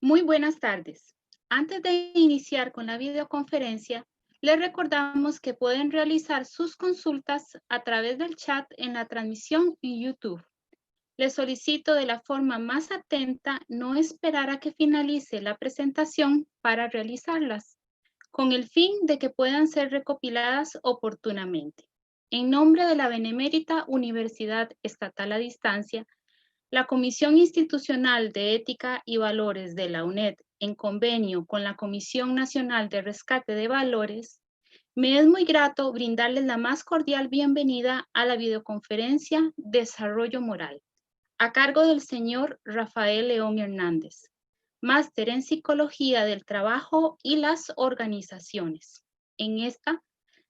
Muy buenas tardes. Antes de iniciar con la videoconferencia, les recordamos que pueden realizar sus consultas a través del chat en la transmisión en YouTube. Les solicito de la forma más atenta no esperar a que finalice la presentación para realizarlas, con el fin de que puedan ser recopiladas oportunamente. En nombre de la Benemérita Universidad Estatal a Distancia, la Comisión Institucional de Ética y Valores de la UNED, en convenio con la Comisión Nacional de Rescate de Valores, me es muy grato brindarles la más cordial bienvenida a la videoconferencia Desarrollo Moral, a cargo del señor Rafael León Hernández, máster en Psicología del Trabajo y las Organizaciones. En esta,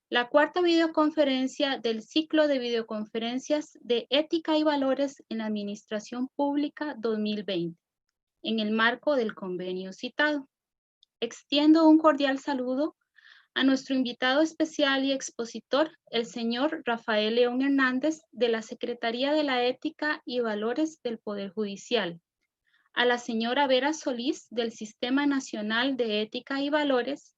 la cuarta videoconferencia del ciclo de videoconferencias de Ética y Valores en la Administración Pública 2020, en el marco del convenio citado. Extiendo un cordial saludo a nuestro invitado especial y expositor, el señor Rafael León Hernández, de la Secretaría de la Ética y Valores del Poder Judicial, a la señora Vera Solís, del Sistema Nacional de Ética y Valores,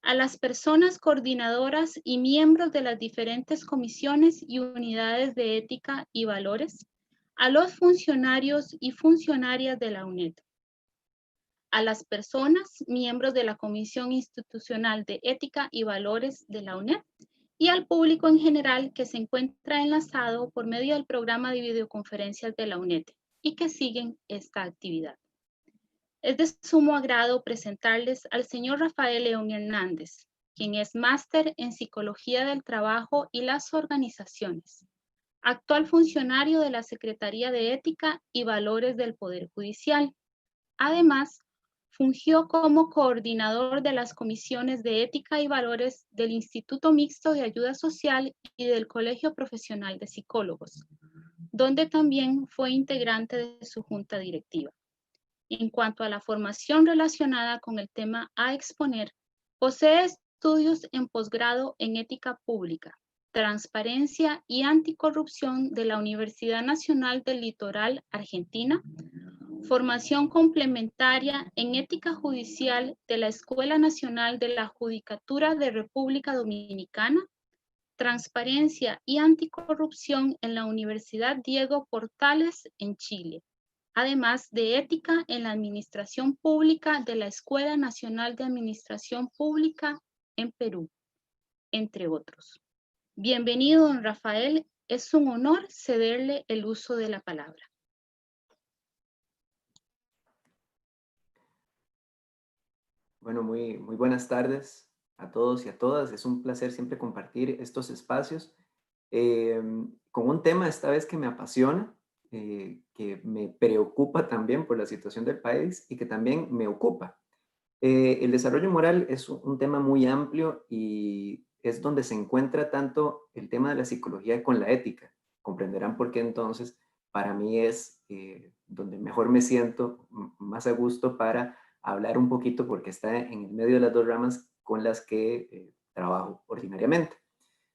a las personas coordinadoras y miembros de las diferentes comisiones y unidades de ética y valores, a los funcionarios y funcionarias de la UNED, a las personas miembros de la Comisión Institucional de Ética y Valores de la UNED y al público en general que se encuentra enlazado por medio del programa de videoconferencias de la UNED y que siguen esta actividad. Es de sumo agrado presentarles al señor Rafael León Hernández, quien es máster en Psicología del Trabajo y las Organizaciones, actual funcionario de la Secretaría de Ética y Valores del Poder Judicial. Además, fungió como coordinador de las comisiones de Ética y Valores del Instituto Mixto de Ayuda Social y del Colegio Profesional de Psicólogos, donde también fue integrante de su junta directiva. En cuanto a la formación relacionada con el tema a exponer, posee estudios en posgrado en ética pública, transparencia y anticorrupción de la Universidad Nacional del Litoral, Argentina, formación complementaria en ética judicial de la Escuela Nacional de la Judicatura de República Dominicana, transparencia y anticorrupción en la Universidad Diego Portales en Chile, además de ética en la administración pública de la Escuela Nacional de Administración Pública en Perú, entre otros. Bienvenido, don Rafael. Es un honor cederle el uso de la palabra. Bueno, muy buenas tardes a todos y a todas. Es un placer siempre compartir estos espacios con un tema esta vez que me apasiona, que me preocupa también por la situación del país y que también me ocupa. El desarrollo moral es un tema muy amplio y es donde se encuentra tanto el tema de la psicología con la ética. Comprenderán por qué entonces para mí es donde mejor me siento más a gusto para hablar un poquito porque está en el medio de las dos ramas con las que trabajo ordinariamente.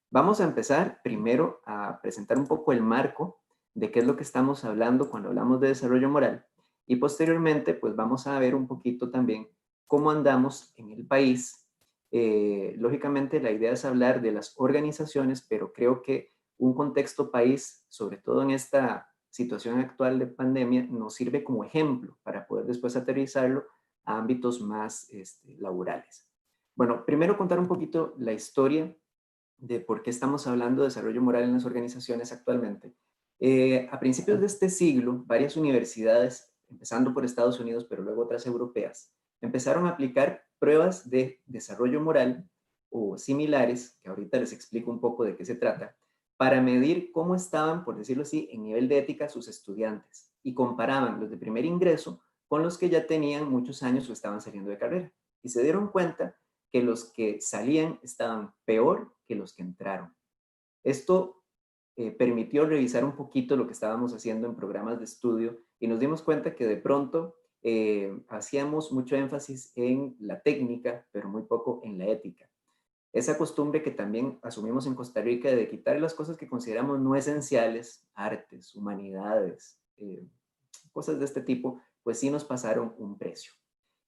Vamos a empezar primero a presentar un poco el marco de qué es lo que estamos hablando cuando hablamos de desarrollo moral y posteriormente pues vamos a ver un poquito también cómo andamos en el país. Lógicamente la idea es hablar de las organizaciones, pero creo que un contexto país, sobre todo en esta situación actual de pandemia, nos sirve como ejemplo para poder después aterrizarlo a ámbitos más laborales. Bueno, primero contar un poquito la historia de por qué estamos hablando de desarrollo moral en las organizaciones actualmente. A principios de este siglo, varias universidades, empezando por Estados Unidos, pero luego otras europeas, empezaron a aplicar pruebas de desarrollo moral o similares, que ahorita les explico un poco de qué se trata, para medir cómo estaban, por decirlo así, en nivel de ética sus estudiantes y comparaban los de primer ingreso con los que ya tenían muchos años o estaban saliendo de carrera. Y se dieron cuenta que los que salían estaban peor que los que entraron. Esto permitió revisar un poquito lo que estábamos haciendo en programas de estudio y nos dimos cuenta que de pronto hacíamos mucho énfasis en la técnica, pero muy poco en la ética. Esa costumbre que también asumimos en Costa Rica de quitar las cosas que consideramos no esenciales, artes, humanidades, cosas de este tipo, pues sí nos pasaron un precio.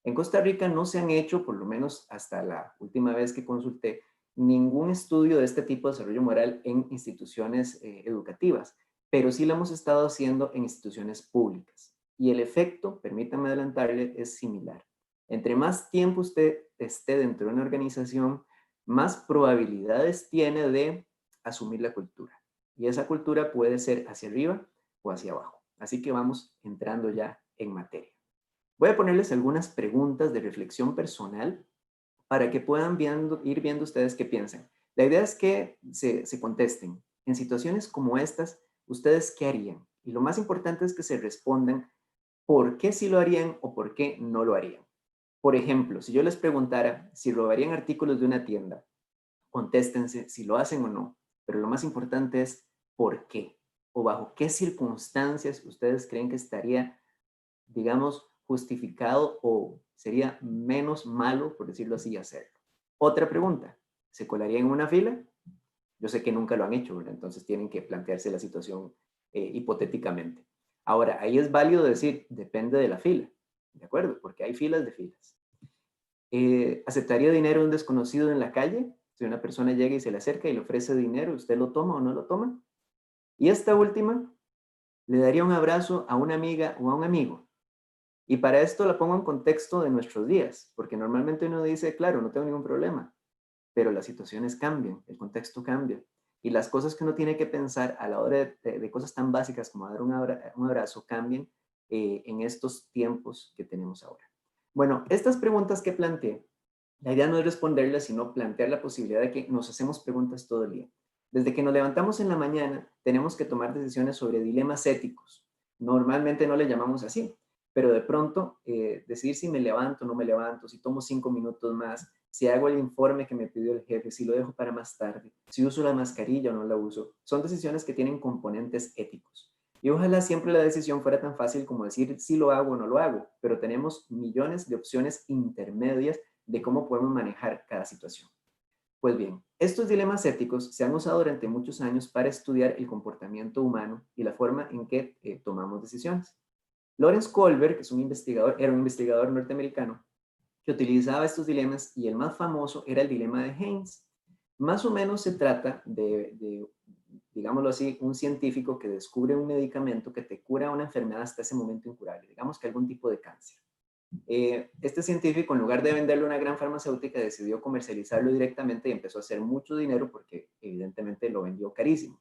En Costa Rica no se han hecho, por lo menos hasta la última vez que consulté, ningún estudio de este tipo de desarrollo moral en instituciones educativas, pero sí lo hemos estado haciendo en instituciones públicas. Y el efecto, permítame adelantarle, es similar. Entre más tiempo usted esté dentro de una organización, más probabilidades tiene de asumir la cultura. Y esa cultura puede ser hacia arriba o hacia abajo. Así que vamos entrando ya en materia. Voy a ponerles algunas preguntas de reflexión personal para que puedan ir viendo ustedes qué piensan. La idea es que se contesten. En situaciones como estas, ¿ustedes qué harían? Y lo más importante es que se respondan por qué sí lo harían o por qué no lo harían. Por ejemplo, si yo les preguntara si robarían artículos de una tienda, contéstense si lo hacen o no, pero lo más importante es por qué o bajo qué circunstancias ustedes creen que estaría, digamos, justificado o sería menos malo, por decirlo así, hacerlo. Otra pregunta, ¿se colarían en una fila? Yo sé que nunca lo han hecho, ¿verdad? Entonces tienen que plantearse la situación hipotéticamente. Ahora, ahí es válido decir, depende de la fila, ¿de acuerdo? Porque hay filas de filas. ¿Aceptaría dinero de un desconocido en la calle? Si una persona llega y se le acerca y le ofrece dinero, ¿usted lo toma o no lo toma? Y esta última, ¿le daría un abrazo a una amiga o a un amigo? Y para esto la pongo en contexto de nuestros días, porque normalmente uno dice, claro, no tengo ningún problema, pero las situaciones cambian, el contexto cambia. Y las cosas que uno tiene que pensar a la hora de cosas tan básicas como dar un abrazo cambian en estos tiempos que tenemos ahora. Bueno, estas preguntas que planteé, la idea no es responderlas, sino plantear la posibilidad de que nos hacemos preguntas todo el día. Desde que nos levantamos en la mañana, tenemos que tomar decisiones sobre dilemas éticos. Normalmente no le llamamos así, pero de pronto decidir si me levanto o no me levanto, si tomo 5 minutos más, si hago el informe que me pidió el jefe, si lo dejo para más tarde, si uso la mascarilla o no la uso, son decisiones que tienen componentes éticos. Y ojalá siempre la decisión fuera tan fácil como decir si lo hago o no lo hago, pero tenemos millones de opciones intermedias de cómo podemos manejar cada situación. Pues bien, estos dilemas éticos se han usado durante muchos años para estudiar el comportamiento humano y la forma en que tomamos decisiones. Lawrence Kohlberg, que es era un investigador norteamericano, que utilizaba estos dilemas y el más famoso era el dilema de Haynes. Más o menos se trata digámoslo así, un científico que descubre un medicamento que te cura una enfermedad hasta ese momento incurable, digamos que algún tipo de cáncer. Este científico, en lugar de venderlo a una gran farmacéutica, decidió comercializarlo directamente y empezó a hacer mucho dinero porque evidentemente lo vendió carísimo.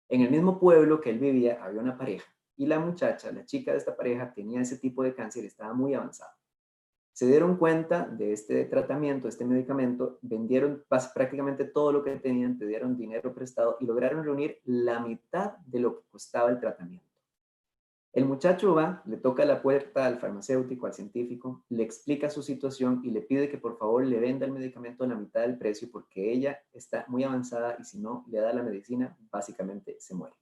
En el mismo pueblo que él vivía había una pareja y la muchacha, la chica de esta pareja, tenía ese tipo de cáncer y estaba muy avanzado. Se dieron cuenta de este tratamiento, este medicamento, vendieron prácticamente todo lo que tenían, pidieron dinero prestado y lograron reunir la mitad de lo que costaba el tratamiento. El muchacho va, le toca la puerta al farmacéutico, al científico, le explica su situación y le pide que por favor le venda el medicamento a la mitad del precio porque ella está muy avanzada y si no le da la medicina, básicamente se muere.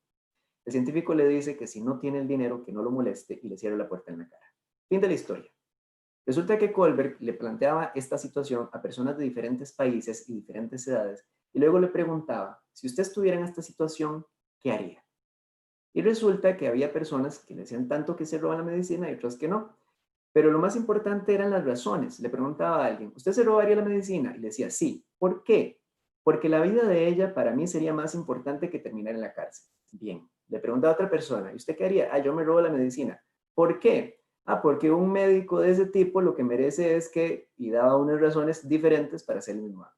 El científico le dice que si no tiene el dinero, que no lo moleste y le cierra la puerta en la cara. Fin de la historia. Resulta que Kohlberg le planteaba esta situación a personas de diferentes países y diferentes edades y luego le preguntaba, si usted estuviera en esta situación, ¿qué haría? Y resulta que había personas que le decían tanto que se roban la medicina y otras que no. Pero lo más importante eran las razones. Le preguntaba a alguien, ¿usted se robaría la medicina? Y le decía, sí. ¿Por qué? Porque la vida de ella para mí sería más importante que terminar en la cárcel. Bien. Le preguntaba a otra persona, ¿y usted qué haría? Ah, yo me robo la medicina. ¿Por qué? Ah, porque un médico de ese tipo lo que merece es que, y daba unas razones diferentes para hacer el mismo acto.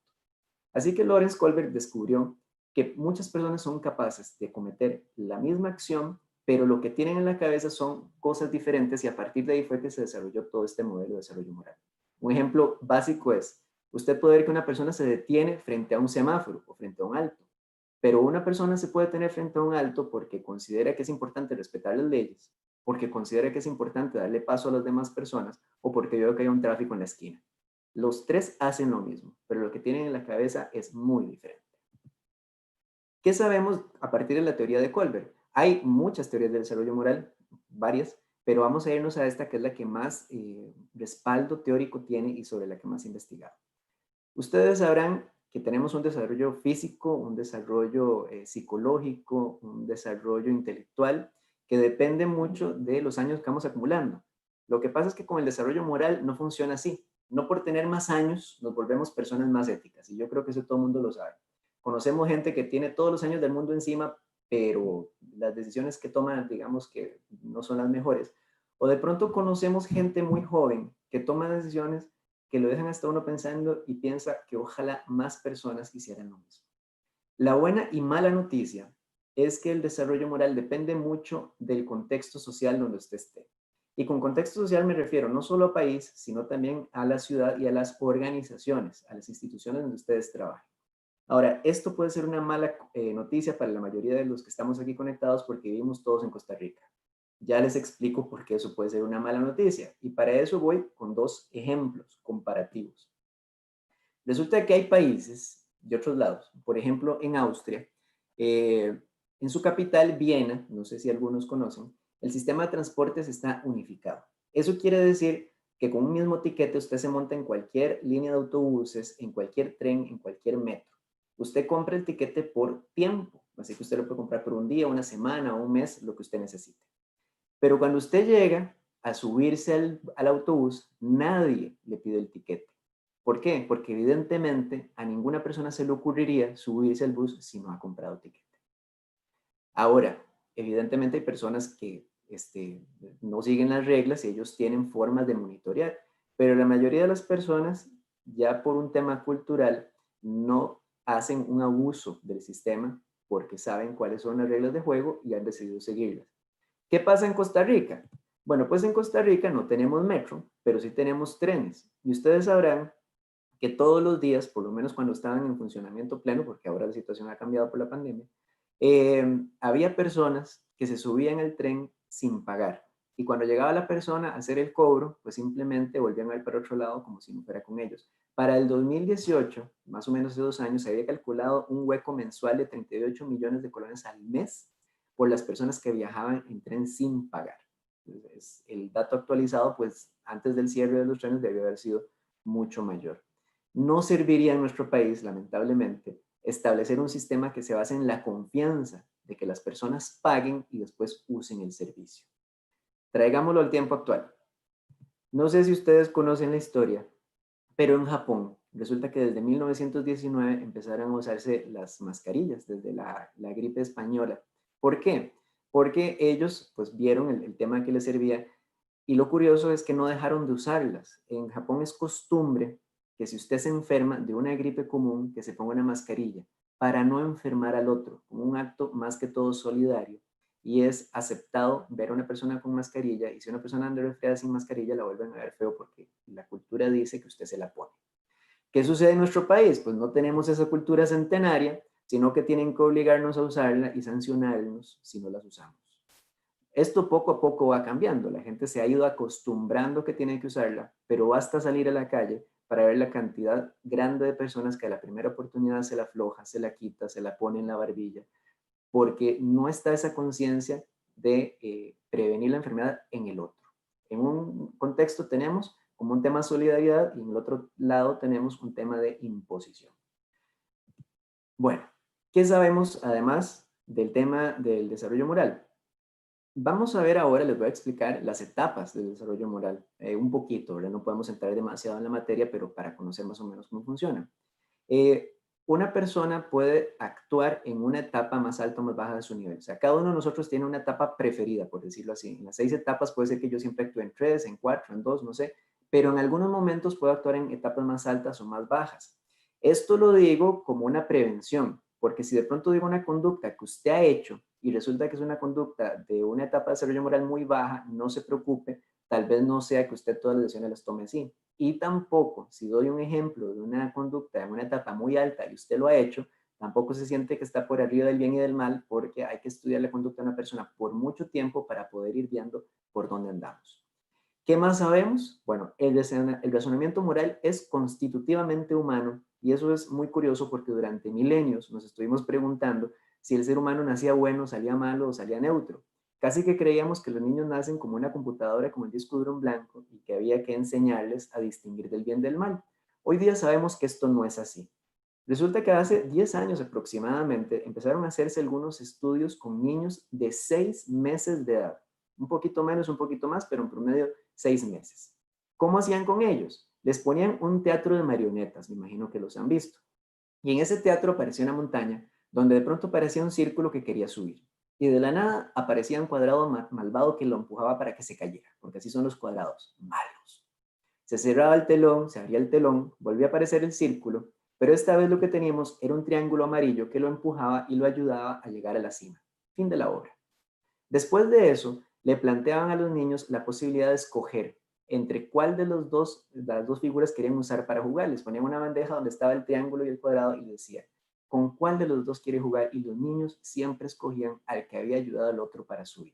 Así que Lawrence Kohlberg descubrió que muchas personas son capaces de cometer la misma acción, pero lo que tienen en la cabeza son cosas diferentes y a partir de ahí fue que se desarrolló todo este modelo de desarrollo moral. Un ejemplo básico es, usted puede ver que una persona se detiene frente a un semáforo o frente a un alto, pero una persona se puede tener frente a un alto porque considera que es importante respetar las leyes, porque considera que es importante darle paso a las demás personas o porque veo que hay un tráfico en la esquina. Los tres hacen lo mismo, pero lo que tienen en la cabeza es muy diferente. ¿Qué sabemos a partir de la teoría de Kohlberg? Hay muchas teorías del desarrollo moral, varias, pero vamos a irnos a esta que es la que más respaldo teórico tiene y sobre la que más he investigado. Ustedes sabrán que tenemos un desarrollo físico, un desarrollo psicológico, un desarrollo intelectual que depende mucho de los años que vamos acumulando. Lo que pasa es que con el desarrollo moral no funciona así. No por tener más años nos volvemos personas más éticas. Y yo creo que eso todo el mundo lo sabe. Conocemos gente que tiene todos los años del mundo encima, pero las decisiones que toman, digamos que no son las mejores. O de pronto conocemos gente muy joven que toma decisiones que lo dejan hasta uno pensando y piensa que ojalá más personas hicieran lo mismo. La buena y mala noticia es que el desarrollo moral depende mucho del contexto social donde usted esté. Y con contexto social me refiero no solo al país, sino también a la ciudad y a las organizaciones, a las instituciones donde ustedes trabajan. Ahora, esto puede ser una mala noticia para la mayoría de los que estamos aquí conectados porque vivimos todos en Costa Rica. Ya les explico por qué eso puede ser una mala noticia. Y para eso voy con dos ejemplos comparativos. Resulta que hay países de otros lados, por ejemplo, en Austria, en su capital, Viena, no sé si algunos conocen, el sistema de transportes está unificado. Eso quiere decir que con un mismo tiquete usted se monta en cualquier línea de autobuses, en cualquier tren, en cualquier metro. Usted compra el tiquete por tiempo, así que usted lo puede comprar por un día, una semana o un mes, lo que usted necesite. Pero cuando usted llega a subirse al autobús, nadie le pide el tiquete. ¿Por qué? Porque evidentemente a ninguna persona se le ocurriría subirse al bus si no ha comprado tiquete. Ahora, evidentemente hay personas que no siguen las reglas y ellos tienen formas de monitorear, pero la mayoría de las personas, ya por un tema cultural, no hacen un abuso del sistema porque saben cuáles son las reglas de juego y han decidido seguirlas. ¿Qué pasa en Costa Rica? Bueno, pues en Costa Rica no tenemos metro, pero sí tenemos trenes. Y ustedes sabrán que todos los días, por lo menos cuando estaban en funcionamiento pleno, porque ahora la situación ha cambiado por la pandemia, había personas que se subían al tren sin pagar. Y cuando llegaba la persona a hacer el cobro, pues simplemente volvían a ir para otro lado como si no fuera con ellos. Para el 2018, más o menos de 2 años, se había calculado un hueco mensual de 38 millones de colones al mes por las personas que viajaban en tren sin pagar. Entonces, el dato actualizado, pues antes del cierre de los trenes, debió haber sido mucho mayor. No serviría en nuestro país, lamentablemente, establecer un sistema que se base en la confianza de que las personas paguen y después usen el servicio. Traigámoslo al tiempo actual. No sé si ustedes conocen la historia, pero en Japón resulta que desde 1919 empezaron a usarse las mascarillas, desde la gripe española. ¿Por qué? Porque ellos pues vieron el tema que les servía y lo curioso es que no dejaron de usarlas. En Japón es costumbre que si usted se enferma de una gripe común, que se ponga una mascarilla para no enfermar al otro, como un acto más que todo solidario. Y es aceptado ver a una persona con mascarilla y si una persona anda resfriada sin mascarilla la vuelven a ver feo porque la cultura dice que usted se la pone. ¿Qué sucede en nuestro país? Pues no tenemos esa cultura centenaria, sino que tienen que obligarnos a usarla y sancionarnos si no las usamos. Esto poco a poco va cambiando, la gente se ha ido acostumbrando que tiene que usarla, pero basta salir a la calle para ver la cantidad grande de personas que a la primera oportunidad se la afloja, se la quita, se la pone en la barbilla, porque no está esa conciencia de prevenir la enfermedad en el otro. En un contexto tenemos como un tema de solidaridad y en el otro lado tenemos un tema de imposición. Bueno, ¿qué sabemos además del tema del desarrollo moral? Vamos a ver ahora, les voy a explicar las etapas del desarrollo moral, un poquito, ¿verdad? No podemos entrar demasiado en la materia, pero para conocer más o menos cómo funciona. Una persona puede actuar en una etapa más alta o más baja de su nivel. O sea, cada uno de nosotros tiene una etapa preferida, por decirlo así. En las 6 etapas puede ser que yo siempre actúe en 3, en 4, en 2, no sé, pero en algunos momentos puedo actuar en etapas más altas o más bajas. Esto lo digo como una prevención, porque si de pronto digo una conducta que usted ha hecho y resulta que es una conducta de una etapa de desarrollo moral muy baja, no se preocupe, tal vez no sea que usted todas las decisiones las tome así. Y tampoco, si doy un ejemplo de una conducta en una etapa muy alta y usted lo ha hecho, tampoco se siente que está por arriba del bien y del mal, porque hay que estudiar la conducta de una persona por mucho tiempo para poder ir viendo por dónde andamos. ¿Qué más sabemos? Bueno, el razonamiento moral es constitutivamente humano y eso es muy curioso porque durante milenios nos estuvimos preguntando si el ser humano nacía bueno, salía malo o salía neutro. Casi que creíamos que los niños nacen como una computadora, como el disco duro en blanco y que había que enseñarles a distinguir del bien del mal. Hoy día sabemos que esto no es así. Resulta que hace 10 años aproximadamente empezaron a hacerse algunos estudios con niños de 6 meses de edad. Un poquito menos, un poquito más, pero en promedio 6 meses. ¿Cómo hacían con ellos? Les ponían un teatro de marionetas, me imagino que los han visto. Y en ese teatro aparecía una montaña donde de pronto parecía un círculo que quería subir. Y de la nada aparecía un cuadrado malvado que lo empujaba para que se cayera, porque así son los cuadrados, malos. Se cerraba el telón, se abría el telón, volvía a aparecer el círculo, pero esta vez lo que teníamos era un triángulo amarillo que lo empujaba y lo ayudaba a llegar a la cima. Fin de la obra. Después de eso, le planteaban a los niños la posibilidad de escoger entre cuál de las dos figuras querían usar para jugar. Les ponían una bandeja donde estaba el triángulo y el cuadrado y les decía, ¿con cuál de los dos quiere jugar? Y los niños siempre escogían al que había ayudado al otro para subir.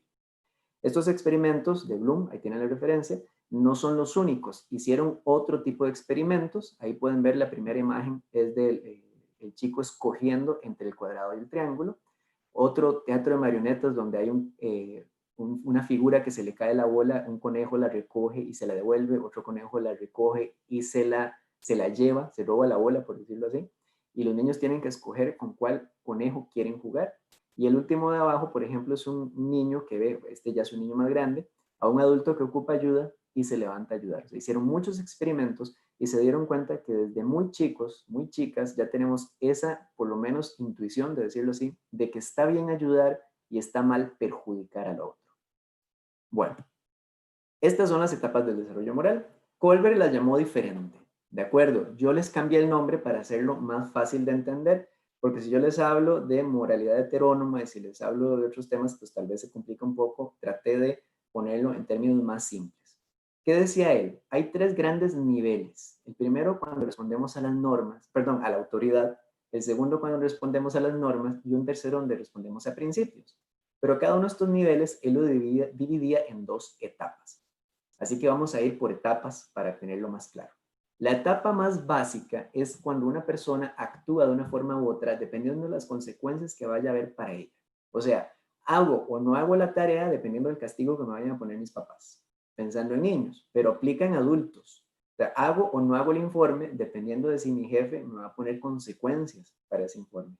Estos experimentos de Bloom, ahí tienen la referencia, no son los únicos. Hicieron otro tipo de experimentos. Ahí pueden ver la primera imagen, es del el chico escogiendo entre el cuadrado y el triángulo. Otro teatro de marionetas donde hay una figura que se le cae la bola, un conejo la recoge y se la devuelve, otro conejo la recoge y se la lleva, se roba la bola, por decirlo así, y los niños tienen que escoger con cuál conejo quieren jugar. Y el último de abajo, por ejemplo, es un niño que ve, este ya es un niño más grande, a un adulto que ocupa ayuda y se levanta a ayudar. Se hicieron muchos experimentos y se dieron cuenta que desde muy chicos, muy chicas, ya tenemos esa, por lo menos, intuición, de decirlo así, de que está bien ayudar y está mal perjudicar al otro. Bueno, estas son las etapas del desarrollo moral. Kohlberg las llamó diferente. De acuerdo, yo les cambié el nombre para hacerlo más fácil de entender, porque si yo les hablo de moralidad heterónoma y si les hablo de otros temas, pues tal vez se complica un poco. Traté de ponerlo en términos más simples. ¿Qué decía él? Hay 3 grandes niveles. El primero cuando respondemos a las normas, perdón, a la autoridad. El segundo cuando respondemos a las normas y un tercero donde respondemos a principios. Pero cada uno de estos niveles él lo dividía en 2 etapas. Así que vamos a ir por etapas para tenerlo más claro. La etapa más básica es cuando una persona actúa de una forma u otra dependiendo de las consecuencias que vaya a haber para ella. O sea, hago o no hago la tarea dependiendo del castigo que me vayan a poner mis papás, pensando en niños, pero aplica en adultos. O sea, hago o no hago el informe dependiendo de si mi jefe me va a poner consecuencias para ese informe.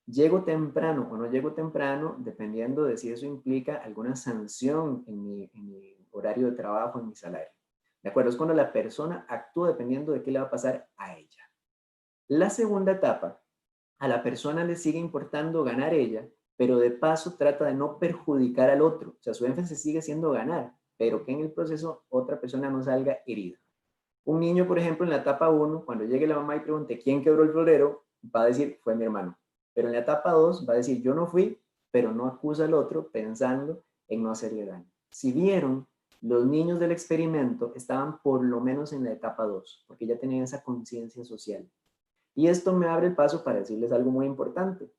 Llego temprano o no llego temprano, dependiendo de si eso implica alguna sanción en mi horario de trabajo, en mi salario. ¿De acuerdo? Es cuando la persona actúa dependiendo de qué le va a pasar a ella. La segunda etapa, a la persona le sigue importando ganar ella, pero de paso trata de no perjudicar al otro. O sea, su énfasis sigue siendo ganar, pero que en el proceso otra persona no salga herida. Un niño, por ejemplo, en la etapa 1, cuando llegue la mamá y pregunte quién quebró el florero, va a decir, fue mi hermano. Pero en la etapa 2 va a decir, yo no fui, pero no acusa al otro pensando en no hacerle daño. Si vieron, los niños del experimento estaban por lo menos en la etapa 2, porque ya tenían esa conciencia social. Y esto me abre el paso para decirles algo muy importante.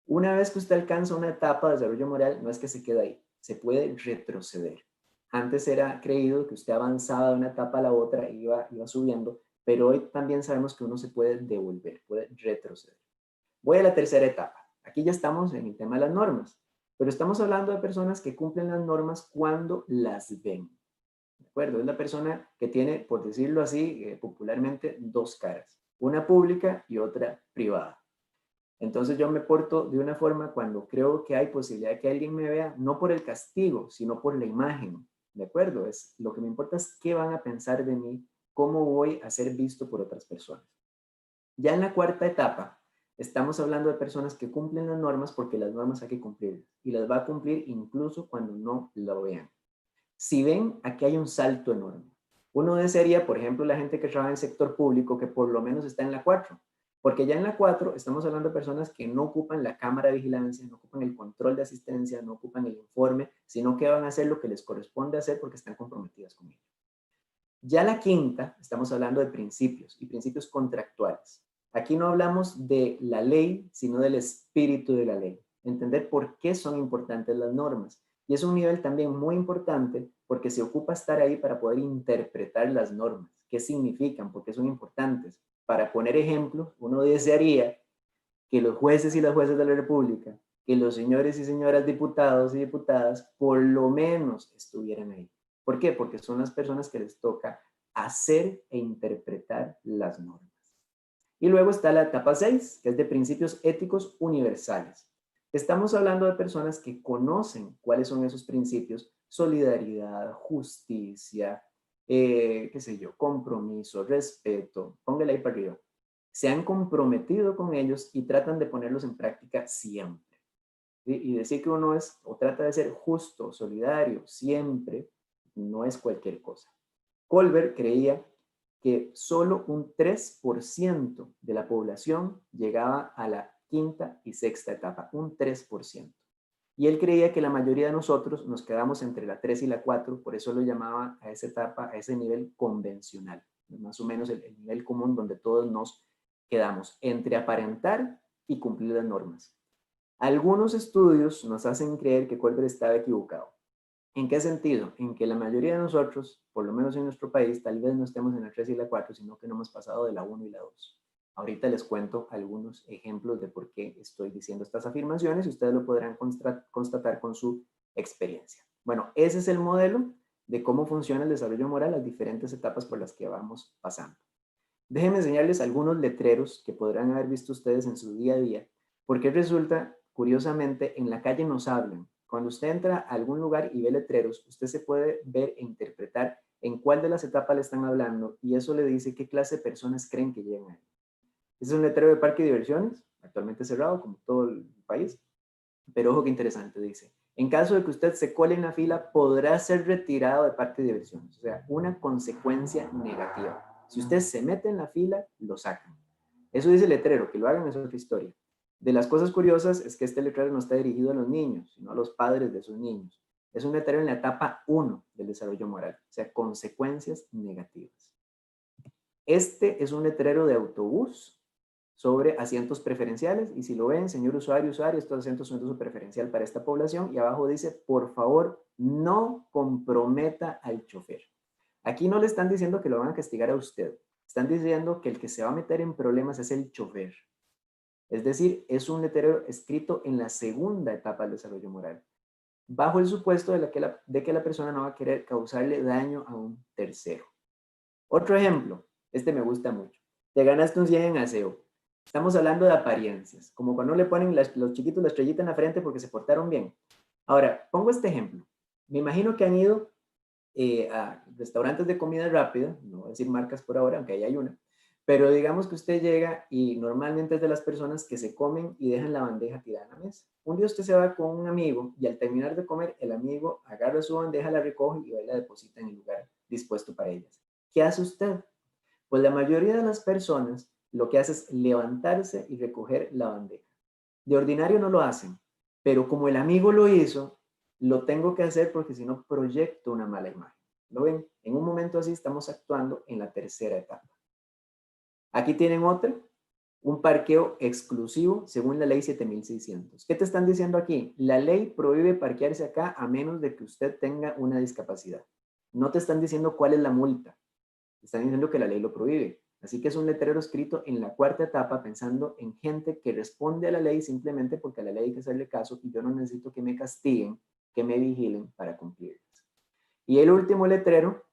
Una vez que usted alcanza una etapa de desarrollo moral, no es que se quede ahí, se puede retroceder. Antes era creído que usted avanzaba de una etapa a la otra e iba subiendo, pero hoy también sabemos que uno se puede devolver, puede retroceder. Voy a la tercera etapa. Aquí ya estamos en el tema de las normas, pero estamos hablando de personas que cumplen las normas cuando las ven. ¿De acuerdo? Es la persona que tiene, por decirlo así, popularmente, 2 caras. Una pública y otra privada. Entonces yo me porto de una forma cuando creo que hay posibilidad de que alguien me vea, no por el castigo, sino por la imagen. ¿De acuerdo? Lo que me importa es qué van a pensar de mí, cómo voy a ser visto por otras personas. Ya en la cuarta etapa, estamos hablando de personas que cumplen las normas porque las normas hay que cumplirlas y las va a cumplir incluso cuando no lo vean. Si ven, aquí hay un salto enorme. Uno desearía, por ejemplo, la gente que trabaja en el sector público, que por lo menos está en la 4, porque ya en la 4 estamos hablando de personas que no ocupan la cámara de vigilancia, no ocupan el control de asistencia, no ocupan el informe, sino que van a hacer lo que les corresponde hacer porque están comprometidas con ello. Ya la quinta, estamos hablando de principios y principios contractuales. Aquí no hablamos de la ley, sino del espíritu de la ley. Entender por qué son importantes las normas. Y es un nivel también muy importante porque se ocupa estar ahí para poder interpretar las normas. ¿Qué significan? ¿Por qué son importantes? Para poner ejemplos, uno desearía que los jueces y las jueces de la República, que los señores y señoras diputados y diputadas, por lo menos estuvieran ahí. ¿Por qué? Porque son las personas que les toca hacer e interpretar las normas. Y luego está la etapa 6, que es de principios éticos universales. Estamos hablando de personas que conocen cuáles son esos principios: solidaridad, justicia, qué sé yo, compromiso, respeto, póngale ahí para arriba. Se han comprometido con ellos y tratan de ponerlos en práctica siempre. ¿Sí? Y decir que uno es o trata de ser justo, solidario, siempre, no es cualquier cosa. Colbert creía que solo un 3% de la población llegaba a la quinta y sexta etapa, un 3%. Y él creía que la mayoría de nosotros nos quedamos entre la 3 y la 4, por eso lo llamaba a esa etapa, a ese nivel convencional, más o menos el nivel común donde todos nos quedamos entre aparentar y cumplir las normas. Algunos estudios nos hacen creer que Colbert estaba equivocado. ¿En qué sentido? En que la mayoría de nosotros, por lo menos en nuestro país, tal vez no estemos en la 3 y la 4, sino que no hemos pasado de la 1 y la 2. Ahorita les cuento algunos ejemplos de por qué estoy diciendo estas afirmaciones y ustedes lo podrán constatar con su experiencia. Bueno, ese es el modelo de cómo funciona el desarrollo moral, las diferentes etapas por las que vamos pasando. Déjenme enseñarles algunos letreros que podrán haber visto ustedes en su día a día, porque resulta, curiosamente, en la calle nos hablan. Cuando usted entra a algún lugar y ve letreros, usted se puede ver e interpretar en cuál de las etapas le están hablando y eso le dice qué clase de personas creen que llegan ahí. Este es un letrero de parque de diversiones, actualmente cerrado como todo el país, pero ojo que interesante, dice, en caso de que usted se cole en la fila, podrá ser retirado de parque de diversiones, o sea, una consecuencia negativa. Si usted se mete en la fila, lo sacan. Eso dice el letrero, que lo hagan es otra historia. De las cosas curiosas es que este letrero no está dirigido a los niños, sino a los padres de sus niños. Es un letrero en la etapa 1 del desarrollo moral, o sea, consecuencias negativas. Este es un letrero de autobús sobre asientos preferenciales y si lo ven, señor usuario, estos asientos son de uso preferencial para esta población y abajo dice, por favor, no comprometa al chofer. Aquí no le están diciendo que lo van a castigar a usted, están diciendo que el que se va a meter en problemas es el chofer. Es decir, es un letrero escrito en la segunda etapa del desarrollo moral, bajo el supuesto de que la persona no va a querer causarle daño a un tercero. Otro ejemplo, este me gusta mucho. Te ganaste un 100 en aseo. Estamos hablando de apariencias, como cuando le ponen los chiquitos la estrellita en la frente porque se portaron bien. Ahora, pongo este ejemplo. Me imagino que han ido a restaurantes de comida rápida, no voy a decir marcas por ahora, aunque ahí hay una, pero digamos que usted llega y normalmente es de las personas que se comen y dejan la bandeja tirada en la mesa. Un día usted se va con un amigo y al terminar de comer, el amigo agarra su bandeja, la recoge y la deposita en el lugar dispuesto para ellas. ¿Qué hace usted? Pues la mayoría de las personas lo que hace es levantarse y recoger la bandeja. De ordinario no lo hacen, pero como el amigo lo hizo, lo tengo que hacer porque si no proyecto una mala imagen. ¿Lo ven? En un momento así estamos actuando en la tercera etapa. Aquí tienen otra, un parqueo exclusivo según la ley 7600. ¿Qué te están diciendo aquí? La ley prohíbe parquearse acá a menos de que usted tenga una discapacidad. No te están diciendo cuál es la multa. Están diciendo que la ley lo prohíbe. Así que es un letrero escrito en la cuarta etapa pensando en gente que responde a la ley simplemente porque a la ley hay que hacerle caso y yo no necesito que me castiguen, que me vigilen para cumplirlas. Y el último letrero,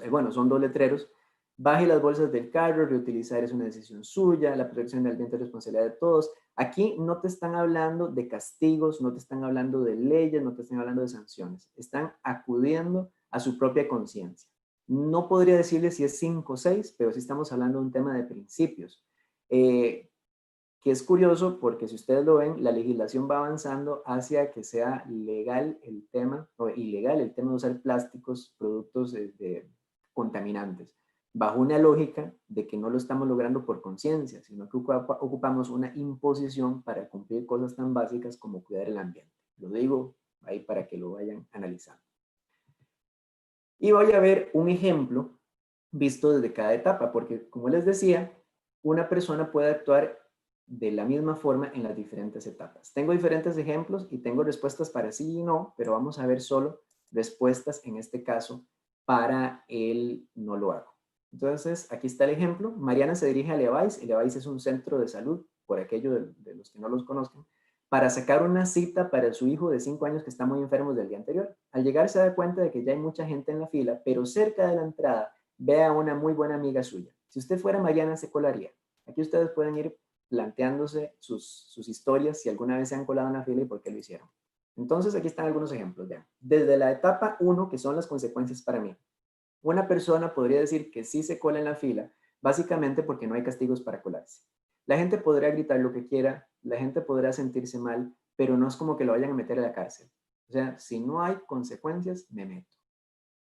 bueno, son dos letreros, baje las bolsas del carro, reutilizar es una decisión suya, la protección del ambiente es responsabilidad de todos. Aquí no te están hablando de castigos, no te están hablando de leyes, no te están hablando de sanciones, están acudiendo a su propia conciencia. No podría decirle si es 5 o 6, pero sí estamos hablando de un tema de principios. Que es curioso porque si ustedes lo ven, la legislación va avanzando hacia que sea legal el tema, o ilegal el tema de usar plásticos, productos contaminantes, bajo una lógica de que no lo estamos logrando por conciencia, sino que ocupamos una imposición para cumplir cosas tan básicas como cuidar el ambiente. Lo digo ahí para que lo vayan analizando. Y voy a ver un ejemplo visto desde cada etapa, porque como les decía, una persona puede actuar de la misma forma en las diferentes etapas. Tengo diferentes ejemplos y tengo respuestas para sí y no, pero vamos a ver solo respuestas en este caso para el no lo hago. Entonces, aquí está el ejemplo. Mariana se dirige a Levi's. Levi's es un centro de salud, por aquello de los que no los conozcan, para sacar una cita para su hijo de 5 años que está muy enfermo del día anterior. Al llegar se da cuenta de que ya hay mucha gente en la fila, pero cerca de la entrada ve a una muy buena amiga suya. Si usted fuera Mariana, se colaría. Aquí ustedes pueden ir planteándose sus historias, si alguna vez se han colado en la fila y por qué lo hicieron. Entonces, aquí están algunos ejemplos. Ya. Desde la etapa 1, que son las consecuencias para mí. Una persona podría decir que sí se cola en la fila, básicamente porque no hay castigos para colarse. La gente podrá gritar lo que quiera, la gente podrá sentirse mal, pero no es como que lo vayan a meter a la cárcel. O sea, si no hay consecuencias, me meto.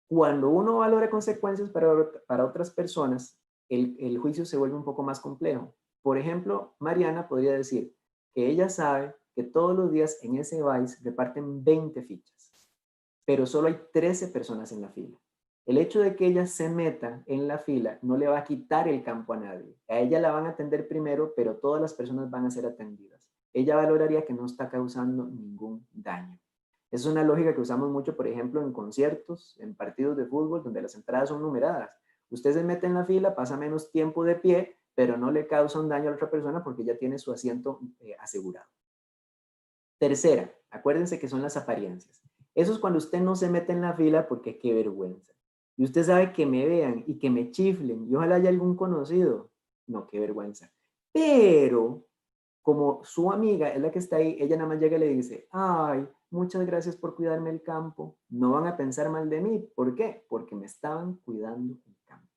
Cuando uno valora consecuencias para otras personas, el juicio se vuelve un poco más complejo. Por ejemplo, Mariana podría decir que ella sabe que todos los días en ese Vice reparten 20 fichas, pero solo hay 13 personas en la fila. El hecho de que ella se meta en la fila no le va a quitar el campo a nadie. A ella la van a atender primero, pero todas las personas van a ser atendidas. Ella valoraría que no está causando ningún daño. Es una lógica que usamos mucho, por ejemplo, en conciertos, en partidos de fútbol, donde las entradas son numeradas. Usted se mete en la fila, pasa menos tiempo de pie, pero no le causa un daño a la otra persona porque ya tiene su asiento asegurado. Tercera, acuérdense que son las apariencias. Eso es cuando usted no se mete en la fila porque qué vergüenza. Y usted sabe que me vean y que me chiflen y ojalá haya algún conocido. No, qué vergüenza. Pero como su amiga es la que está ahí, ella nada más llega y le dice, ay, muchas gracias por cuidarme el campo. No van a pensar mal de mí. ¿Por qué? Porque me estaban cuidando el campo.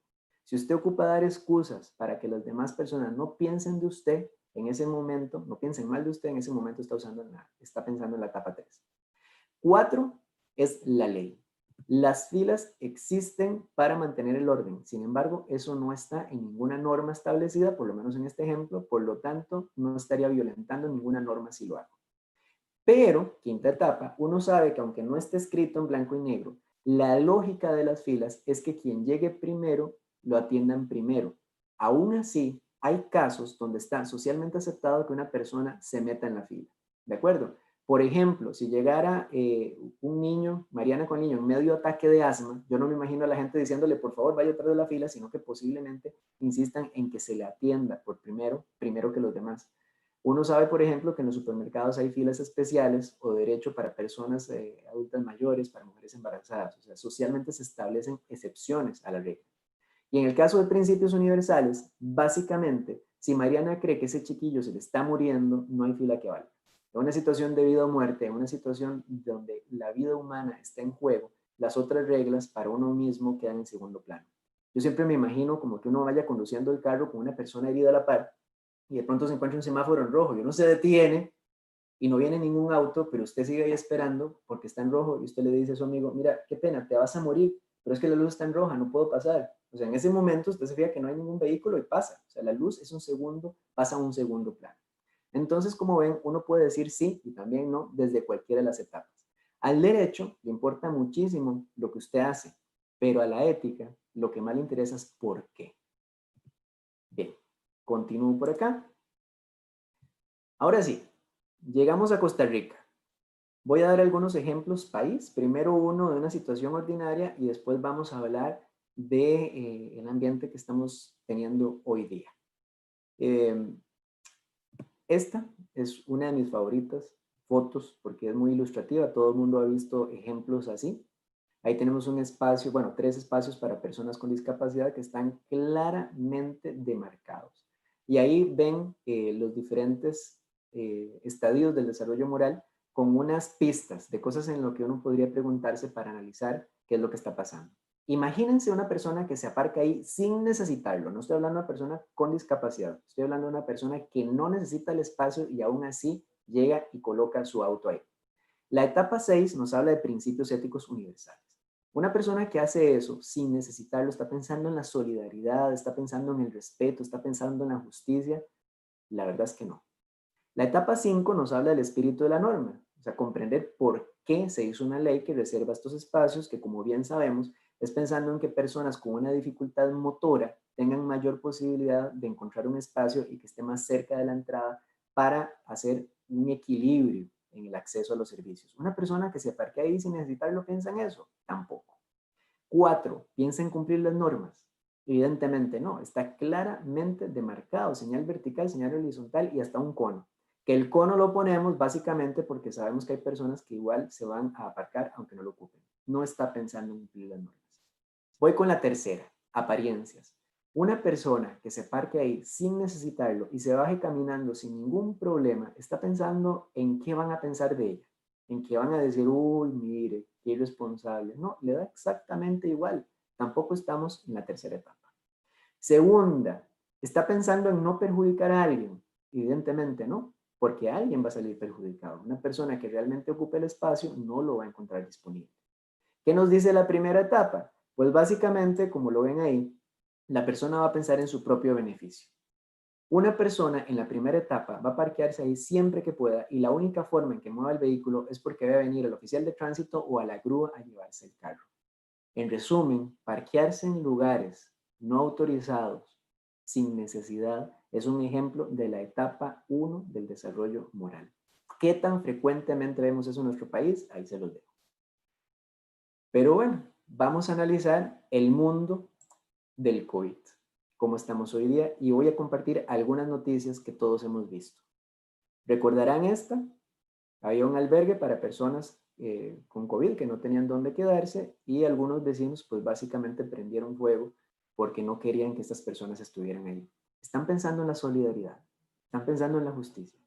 Si usted ocupa dar excusas para que las demás personas no piensen de usted en ese momento, no piensen mal de usted, en ese momento está pensando en la etapa 3. 4 es la ley. Las filas existen para mantener el orden. Sin embargo, eso no está en ninguna norma establecida, por lo menos en este ejemplo, por lo tanto, no estaría violentando ninguna norma si lo hago. Pero, quinta etapa, uno sabe que aunque no esté escrito en blanco y negro, la lógica de las filas es que quien llegue primero lo atiendan primero. Aún así, hay casos donde está socialmente aceptado que una persona se meta en la fila. ¿De acuerdo? Por ejemplo, si llegara un niño, Mariana con niño, en medio ataque de asma, yo no me imagino a la gente diciéndole, por favor, vaya atrás de la fila, sino que posiblemente insistan en que se le atienda por primero que los demás. Uno sabe, por ejemplo, que en los supermercados hay filas especiales o derecho para personas adultas mayores, para mujeres embarazadas. O sea, socialmente se establecen excepciones a la regla. Y en el caso de principios universales, básicamente, si Mariana cree que ese chiquillo se le está muriendo, no hay fila que valga. En una situación de vida o muerte, en una situación donde la vida humana está en juego, las otras reglas para uno mismo quedan en segundo plano. Yo siempre me imagino como que uno vaya conduciendo el carro con una persona herida a la par y de pronto se encuentra un semáforo en rojo y uno se detiene y no viene ningún auto, pero usted sigue ahí esperando porque está en rojo y usted le dice a su amigo, mira, qué pena, te vas a morir, pero es que la luz está en roja, no puedo pasar. O sea, en ese momento usted se fija que no hay ningún vehículo y pasa. O sea, la luz es un segundo, pasa a un segundo plano. Entonces, como ven, uno puede decir sí y también no desde cualquiera de las etapas. Al derecho le importa muchísimo lo que usted hace, pero a la ética lo que más le interesa es por qué. Bien, continúo por acá. Ahora sí, llegamos a Costa Rica. Voy a dar algunos ejemplos país. Primero uno de una situación ordinaria y después vamos a hablar de el ambiente que estamos teniendo hoy día. Esta es una de mis favoritas fotos porque es muy ilustrativa. Todo el mundo ha visto ejemplos así. Ahí tenemos un espacio, bueno, 3 espacios para personas con discapacidad que están claramente demarcados. Y ahí ven los diferentes estadios del desarrollo moral con unas pistas de cosas en lo que uno podría preguntarse para analizar qué es lo que está pasando. Imagínense una persona que se aparca ahí sin necesitarlo. No estoy hablando de una persona con discapacidad. Estoy hablando de una persona que no necesita el espacio y aún así llega y coloca su auto ahí. La etapa 6 nos habla de principios éticos universales. Una persona que hace eso sin necesitarlo está pensando en la solidaridad, está pensando en el respeto, está pensando en la justicia. La verdad es que no. La etapa 5 nos habla del espíritu de la norma, o sea, comprender por qué se hizo una ley que reserva estos espacios, que como bien sabemos, es pensando en que personas con una dificultad motora tengan mayor posibilidad de encontrar un espacio y que esté más cerca de la entrada para hacer un equilibrio en el acceso a los servicios. Una persona que se aparque ahí sin necesitarlo piensa en eso, tampoco. 4, piensa en cumplir las normas. Evidentemente no, está claramente demarcado, señal vertical, señal horizontal y hasta un cono. Que el cono lo ponemos básicamente porque sabemos que hay personas que igual se van a aparcar aunque no lo ocupen. No está pensando en cumplir las normas. Voy con la tercera, apariencias. Una persona que se parque ahí sin necesitarlo y se baje caminando sin ningún problema, está pensando en qué van a pensar de ella, en qué van a decir, uy, mire, qué irresponsable. No, le da exactamente igual. Tampoco estamos en la tercera etapa. Segunda, ¿está pensando en no perjudicar a alguien? Evidentemente no, porque alguien va a salir perjudicado. Una persona que realmente ocupe el espacio no lo va a encontrar disponible. ¿Qué nos dice la primera etapa? Pues básicamente, como lo ven ahí, la persona va a pensar en su propio beneficio. Una persona en la primera etapa va a parquearse ahí siempre que pueda y la única forma en que mueva el vehículo es porque debe venir el oficial de tránsito o a la grúa a llevarse el carro. En resumen, parquearse en lugares no autorizados sin necesidad es un ejemplo de la etapa 1 del desarrollo moral. ¿Qué tan frecuentemente vemos eso en nuestro país? Ahí se los dejo. Pero bueno, vamos a analizar el mundo del COVID, cómo estamos hoy día, y voy a compartir algunas noticias que todos hemos visto. ¿Recordarán esta? Había un albergue para personas con COVID que no tenían dónde quedarse y algunos vecinos pues básicamente prendieron fuego porque no querían que estas personas estuvieran ahí. Están pensando en la solidaridad, están pensando en la justicia.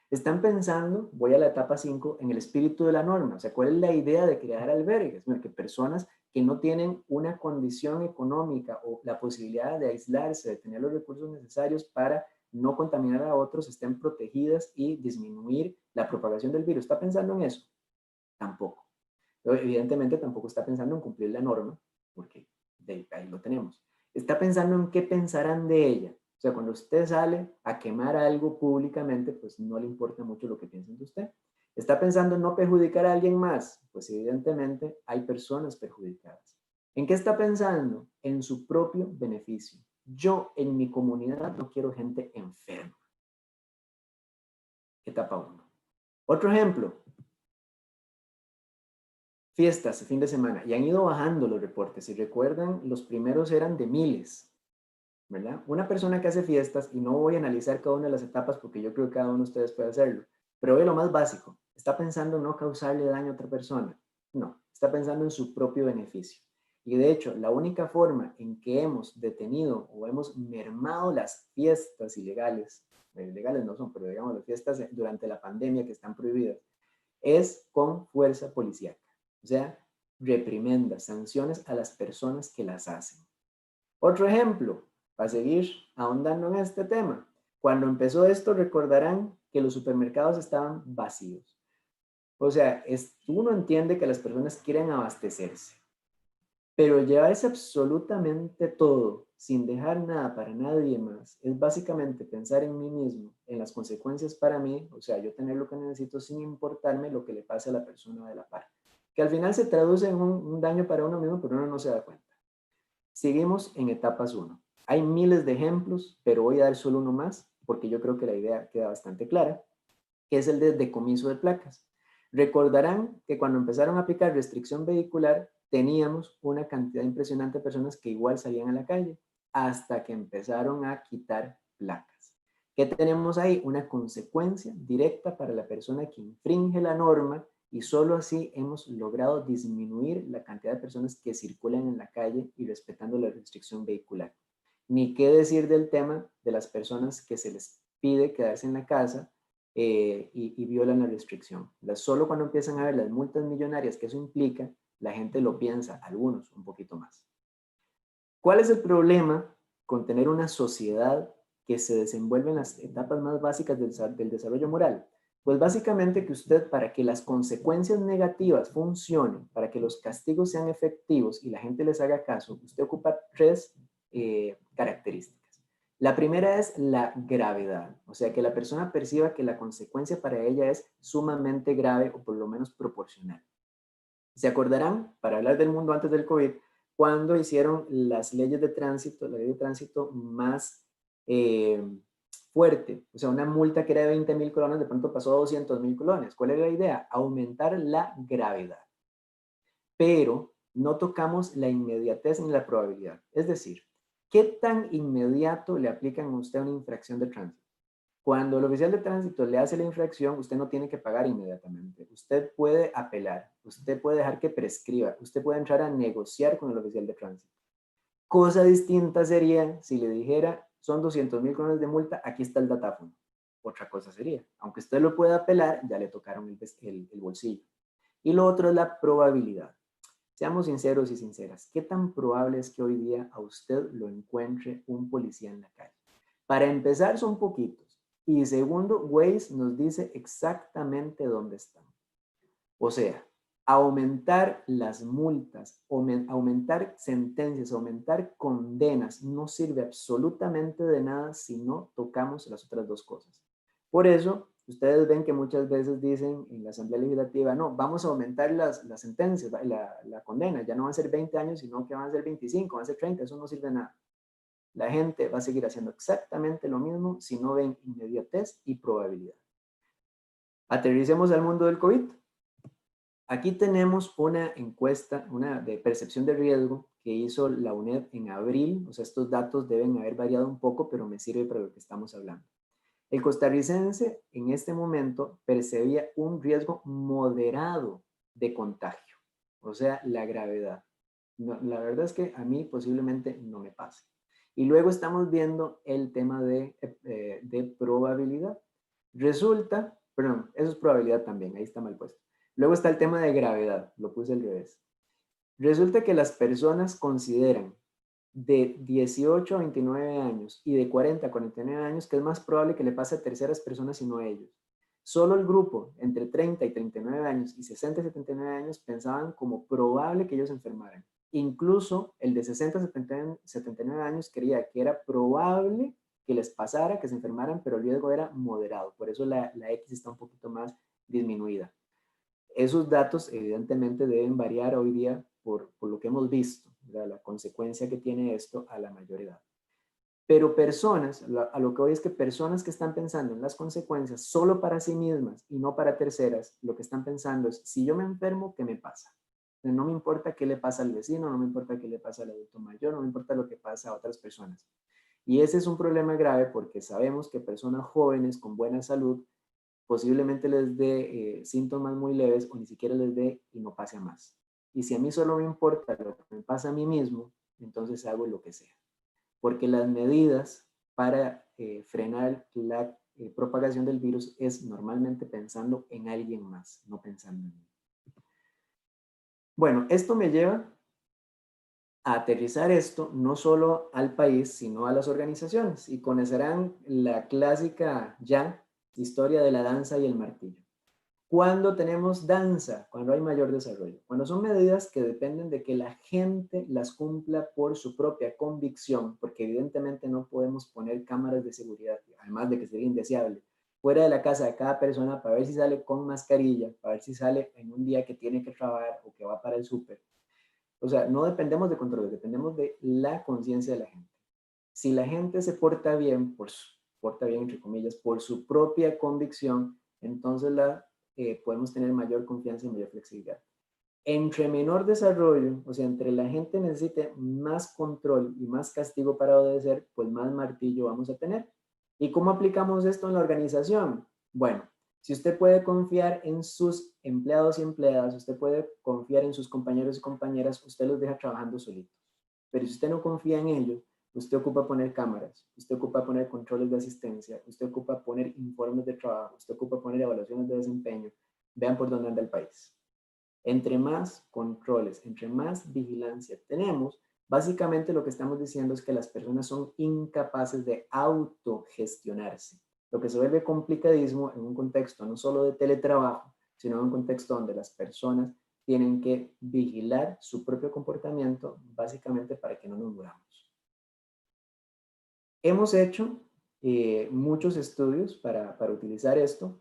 Están pensando, voy a la etapa 5, en el espíritu de la norma. O sea, ¿cuál es la idea de crear albergues? Bueno, que personas que no tienen una condición económica o la posibilidad de aislarse, de tener los recursos necesarios para no contaminar a otros, estén protegidas y disminuir la propagación del virus. ¿Está pensando en eso? Tampoco. Pero evidentemente tampoco está pensando en cumplir la norma, porque ahí lo tenemos. Está pensando en qué pensarán de ella. O sea, cuando usted sale a quemar algo públicamente, pues no le importa mucho lo que piensen de usted. ¿Está pensando en no perjudicar a alguien más? Pues evidentemente hay personas perjudicadas. ¿En qué está pensando? En su propio beneficio. Yo en mi comunidad no quiero gente enferma. Etapa 1. Otro ejemplo, fiestas, fin de semana, y han ido bajando los reportes. Si recuerdan, los primeros eran de miles, ¿verdad? Una persona que hace fiestas, y no voy a analizar cada una de las etapas porque yo creo que cada uno de ustedes puede hacerlo, pero ve lo más básico. ¿Está pensando en no causarle daño a otra persona? No, está pensando en su propio beneficio. Y de hecho, la única forma en que hemos detenido o hemos mermado las fiestas ilegales, legales no son, pero digamos las fiestas durante la pandemia que están prohibidas, es con fuerza policial. O sea, reprimendas, sanciones a las personas que las hacen. Otro ejemplo, para seguir ahondando en este tema. Cuando empezó esto, recordarán que los supermercados estaban vacíos. O sea, uno entiende que las personas quieren abastecerse, pero llevarse absolutamente todo sin dejar nada para nadie más es básicamente pensar en mí mismo, en las consecuencias para mí, o sea, yo tener lo que necesito sin importarme lo que le pase a la persona de la par, que al final se traduce en un daño para uno mismo, pero uno no se da cuenta. Seguimos en etapas 1. Hay miles de ejemplos, pero voy a dar solo uno más, porque yo creo que la idea queda bastante clara, que es el de decomiso de placas. Recordarán que cuando empezaron a aplicar restricción vehicular, teníamos una cantidad impresionante de personas que igual salían a la calle, hasta que empezaron a quitar placas. ¿Qué tenemos ahí? Una consecuencia directa para la persona que infringe la norma y solo así hemos logrado disminuir la cantidad de personas que circulan en la calle y respetando la restricción vehicular. Ni qué decir del tema de las personas que se les pide quedarse en la casa y violan la restricción. Solo cuando empiezan a ver las multas millonarias que eso implica, la gente lo piensa, algunos un poquito más. ¿Cuál es el problema con tener una sociedad que se desenvuelve en las etapas más básicas del desarrollo moral? Pues básicamente que usted, para que las consecuencias negativas funcionen, para que los castigos sean efectivos y la gente les haga caso, usted ocupa tres características. La primera es la gravedad, o sea, que la persona perciba que la consecuencia para ella es sumamente grave o por lo menos proporcional. ¿Se acordarán, para hablar del mundo antes del COVID, cuando hicieron las leyes de tránsito, la ley de tránsito más fuerte? O sea, una multa que era de 20,000 colones, de pronto pasó a 200,000 colones. ¿Cuál era la idea? Aumentar la gravedad. Pero no tocamos la inmediatez ni la probabilidad. Es decir, ¿qué tan inmediato le aplican a usted una infracción de tránsito? Cuando el oficial de tránsito le hace la infracción, usted no tiene que pagar inmediatamente. Usted puede apelar, usted puede dejar que prescriba, usted puede entrar a negociar con el oficial de tránsito. Cosa distinta sería si le dijera, son 200,000 colones de multa, aquí está el datáfono. Otra cosa sería, aunque usted lo pueda apelar, ya le tocaron el bolsillo. Y lo otro es la probabilidad. Seamos sinceros y sinceras. ¿Qué tan probable es que hoy día a usted lo encuentre un policía en la calle? Para empezar, son poquitos. Y segundo, Waze nos dice exactamente dónde están. O sea, aumentar las multas, aumentar sentencias, aumentar condenas, no sirve absolutamente de nada si no tocamos las otras dos cosas. Por eso, ustedes ven que muchas veces dicen en la Asamblea Legislativa, no, vamos a aumentar las sentencias, la condena, ya no van a ser 20 años, sino que van a ser 25, van a ser 30, eso no sirve de nada. La gente va a seguir haciendo exactamente lo mismo si no ven inmediatez y probabilidad. Aterricemos al mundo del COVID. Aquí tenemos una encuesta, una de percepción de riesgo que hizo la UNED en abril. O sea, estos datos deben haber variado un poco, pero me sirve para lo que estamos hablando. El costarricense en este momento percibía un riesgo moderado de contagio, o sea, la gravedad. No, la verdad es que a mí posiblemente no me pase. Y luego estamos viendo el tema de probabilidad. Resulta, perdón, eso es probabilidad también, ahí está mal puesto. Luego está el tema de gravedad, lo puse al revés. Resulta que las personas consideran de 18 a 29 años y de 40 a 49 años que es más probable que le pase a terceras personas y no a ellos. Solo el grupo entre 30 y 39 años y 60 y 79 años pensaban como probable que ellos se enfermaran. Incluso el de 60 a 79 años creía que era probable que les pasara, que se enfermaran, pero el riesgo era moderado. Por eso la X está un poquito más disminuida. Esos datos evidentemente deben variar hoy día por lo que hemos visto, ¿verdad? La consecuencia que tiene esto a la mayor edad. Pero personas, a lo que hoy es que personas que están pensando en las consecuencias solo para sí mismas y no para terceras, lo que están pensando es, si yo me enfermo, ¿qué me pasa? No me importa qué le pasa al vecino, no me importa qué le pasa al adulto mayor, no me importa lo que pasa a otras personas. Y ese es un problema grave porque sabemos que personas jóvenes con buena salud posiblemente les dé síntomas muy leves o ni siquiera les dé y no pase a más. Y si a mí solo me importa lo que me pasa a mí mismo, entonces hago lo que sea. Porque las medidas para frenar la propagación del virus es normalmente pensando en alguien más, no pensando en mí. Bueno, esto me lleva a aterrizar esto no solo al país, sino a las organizaciones. Y conocerán la clásica ya historia de la danza y el martillo. ¿Cuándo tenemos danza? Cuando hay mayor desarrollo. Cuando son medidas que dependen de que la gente las cumpla por su propia convicción, porque evidentemente no podemos poner cámaras de seguridad, además de que sería indeseable, fuera de la casa de cada persona para ver si sale con mascarilla, para ver si sale en un día que tiene que trabajar o que va para el súper. O sea, no dependemos de controles, dependemos de la conciencia de la gente. Si la gente se porta bien, porta bien entre comillas, por su propia convicción, entonces podemos tener mayor confianza y mayor flexibilidad. Entre menor desarrollo, o sea, entre la gente necesite más control y más castigo para obedecer, pues más martillo vamos a tener. ¿Y cómo aplicamos esto en la organización? Bueno, si usted puede confiar en sus empleados y empleadas, usted puede confiar en sus compañeros y compañeras, usted los deja trabajando solitos. Pero si usted no confía en ellos, usted ocupa poner cámaras, usted ocupa poner controles de asistencia, usted ocupa poner informes de trabajo, usted ocupa poner evaluaciones de desempeño. Vean por dónde anda el país. Entre más controles, entre más vigilancia tenemos, básicamente lo que estamos diciendo es que las personas son incapaces de autogestionarse, lo que se vuelve complicadísimo en un contexto no solo de teletrabajo, sino en un contexto donde las personas tienen que vigilar su propio comportamiento básicamente para que no nos muramos. Hemos hecho muchos estudios para utilizar esto,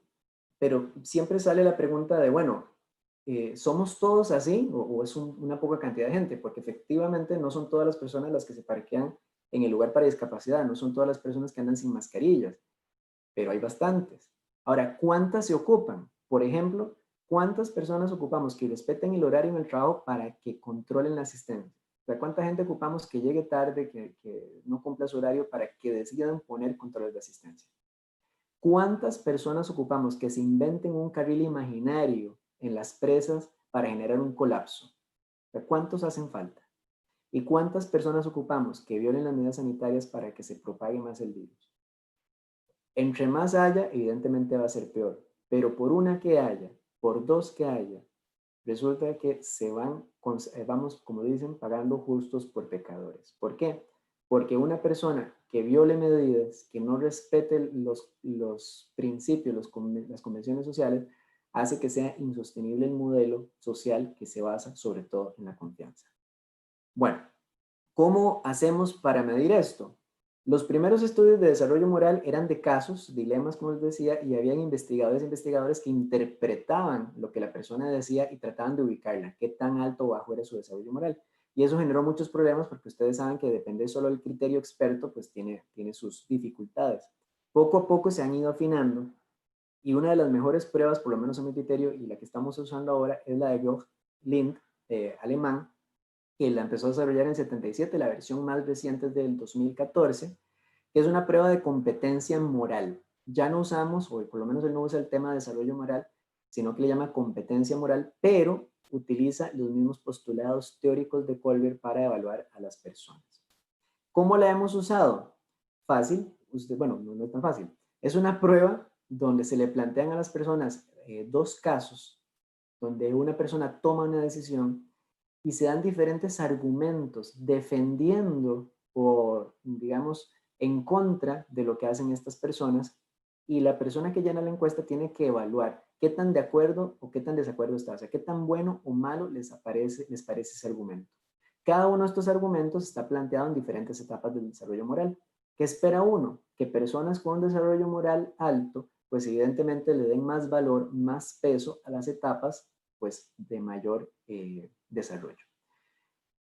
pero siempre sale la pregunta de, bueno, ¿somos todos así o es una poca cantidad de gente? Porque efectivamente no son todas las personas las que se parquean en el lugar para discapacidad, no son todas las personas que andan sin mascarillas, pero hay bastantes. Ahora, ¿cuántas se ocupan? Por ejemplo, ¿cuántas personas ocupamos que respeten el horario en el trabajo para que controlen la asistencia? O sea, ¿cuánta gente ocupamos que llegue tarde, que no cumpla su horario para que decidan poner controles de asistencia? ¿Cuántas personas ocupamos que se inventen un carril imaginario en las presas para generar un colapso? ¿Cuántos hacen falta? ¿Y cuántas personas ocupamos que violen las medidas sanitarias para que se propague más el virus? Entre más haya, evidentemente va a ser peor, pero por una que haya, por dos que haya, resulta que vamos, como dicen, pagando justos por pecadores. ¿Por qué? Porque una persona que viole medidas, que no respete los principios, las convenciones sociales, hace que sea insostenible el modelo social que se basa sobre todo en la confianza. Bueno, ¿cómo hacemos para medir esto? Los primeros estudios de desarrollo moral eran de casos, dilemas, como les decía, y habían investigadores e investigadoras que interpretaban lo que la persona decía y trataban de ubicarla, qué tan alto o bajo era su desarrollo moral. Y eso generó muchos problemas porque ustedes saben que depende solo del criterio experto, pues tiene sus dificultades. Poco a poco se han ido afinando y una de las mejores pruebas, por lo menos a mi criterio, y la que estamos usando ahora, es la de Georg Lind, alemán, que la empezó a desarrollar en el 77, la versión más reciente es del 2014, que es una prueba de competencia moral. Ya no usamos, o por lo menos él no usa el tema de desarrollo moral, sino que le llama competencia moral, pero utiliza los mismos postulados teóricos de Colbert para evaluar a las personas. ¿Cómo la hemos usado? Fácil, bueno, no es tan fácil. Es una prueba donde se le plantean a las personas dos casos, donde una persona toma una decisión y se dan diferentes argumentos defendiendo o, digamos, en contra de lo que hacen estas personas, y la persona que llena la encuesta tiene que evaluar qué tan de acuerdo o qué tan desacuerdo está, o sea, qué tan bueno o malo les parece ese argumento. Cada uno de estos argumentos está planteado en diferentes etapas del desarrollo moral. ¿Qué espera uno? Que personas con un desarrollo moral alto, pues evidentemente le den más valor, más peso a las etapas, pues de mayor desarrollo.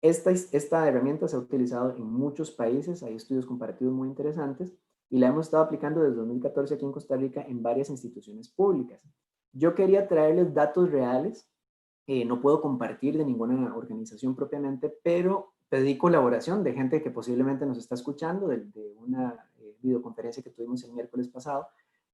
Esta herramienta se ha utilizado en muchos países, hay estudios comparativos muy interesantes y la hemos estado aplicando desde 2014 aquí en Costa Rica en varias instituciones públicas. Yo quería traerles datos reales, no puedo compartir de ninguna organización propiamente, pero pedí colaboración de gente que posiblemente nos está escuchando, de una videoconferencia que tuvimos el miércoles pasado.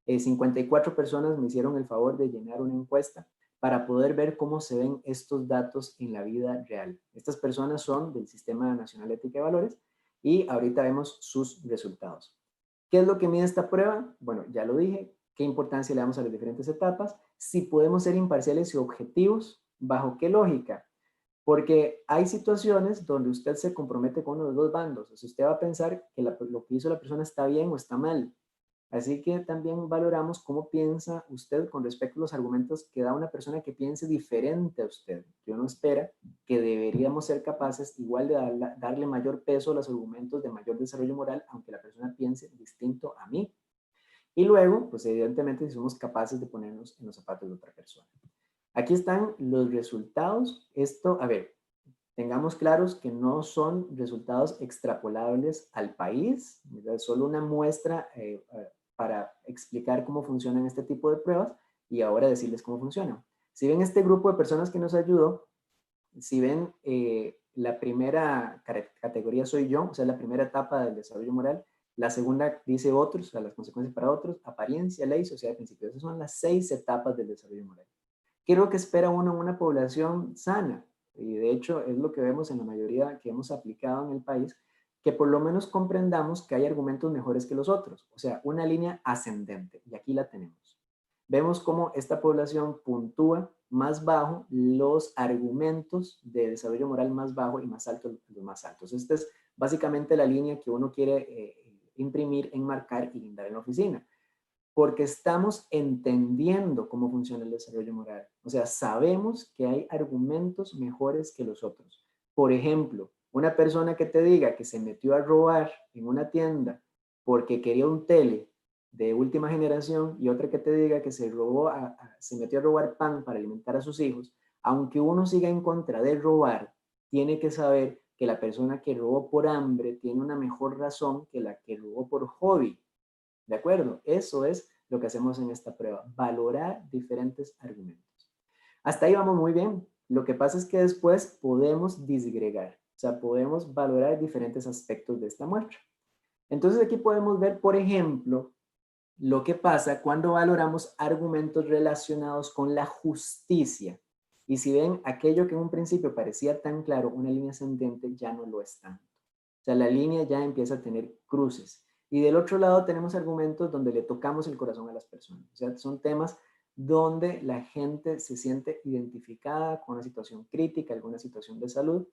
54 personas me hicieron el favor de llenar una encuesta para poder ver cómo se ven estos datos en la vida real. Estas personas son del Sistema Nacional de Ética y Valores y ahorita vemos sus resultados. ¿Qué es lo que mide esta prueba? Bueno, ya lo dije, qué importancia le damos a las diferentes etapas, si podemos ser imparciales y objetivos, ¿bajo qué lógica? Porque hay situaciones donde usted se compromete con uno de los dos bandos, o sea, usted va a pensar que lo que hizo la persona está bien o está mal. Así que también valoramos cómo piensa usted con respecto a los argumentos que da una persona que piense diferente a usted. Yo no espera que deberíamos ser capaces igual de darle mayor peso a los argumentos de mayor desarrollo moral, aunque la persona piense distinto a mí. Y luego, pues evidentemente, si somos capaces de ponernos en los zapatos de otra persona. Aquí están los resultados. Esto, a ver, tengamos claros que no son resultados extrapolables al país, es solo una muestra para explicar cómo funcionan este tipo de pruebas y ahora decirles cómo funcionan. Si ven este grupo de personas que nos ayudó, si ven la primera categoría soy yo, o sea, la primera etapa del desarrollo moral, la segunda dice otros, o sea, las consecuencias para otros, apariencia, ley, sociedad, principios. Esas son las 6 etapas del desarrollo moral. ¿Qué es lo que espera uno en una población sana? Y de hecho es lo que vemos en la mayoría que hemos aplicado en el país, que por lo menos comprendamos que hay argumentos mejores que los otros, o sea, una línea ascendente, y aquí la tenemos. Vemos cómo esta población puntúa más bajo los argumentos de desarrollo moral más bajo y más alto los más altos. Esta es básicamente la línea que uno quiere imprimir, enmarcar y guindar en la oficina, porque estamos entendiendo cómo funciona el desarrollo moral. O sea, sabemos que hay argumentos mejores que los otros. Por ejemplo, una persona que te diga que se metió a robar en una tienda porque quería un tele de última generación y otra que te diga que se metió a robar pan para alimentar a sus hijos, aunque uno siga en contra de robar, tiene que saber que la persona que robó por hambre tiene una mejor razón que la que robó por hobby. ¿De acuerdo? Eso es lo que hacemos en esta prueba, valorar diferentes argumentos. Hasta ahí vamos muy bien. Lo que pasa es que después podemos disgregar, o sea, podemos valorar diferentes aspectos de esta muestra. Entonces aquí podemos ver, por ejemplo, lo que pasa cuando valoramos argumentos relacionados con la justicia. Y si ven, aquello que en un principio parecía tan claro, una línea ascendente, ya no lo es tanto. O sea, la línea ya empieza a tener cruces. Y del otro lado tenemos argumentos donde le tocamos el corazón a las personas. O sea, son temas donde la gente se siente identificada con una situación crítica, alguna situación de salud,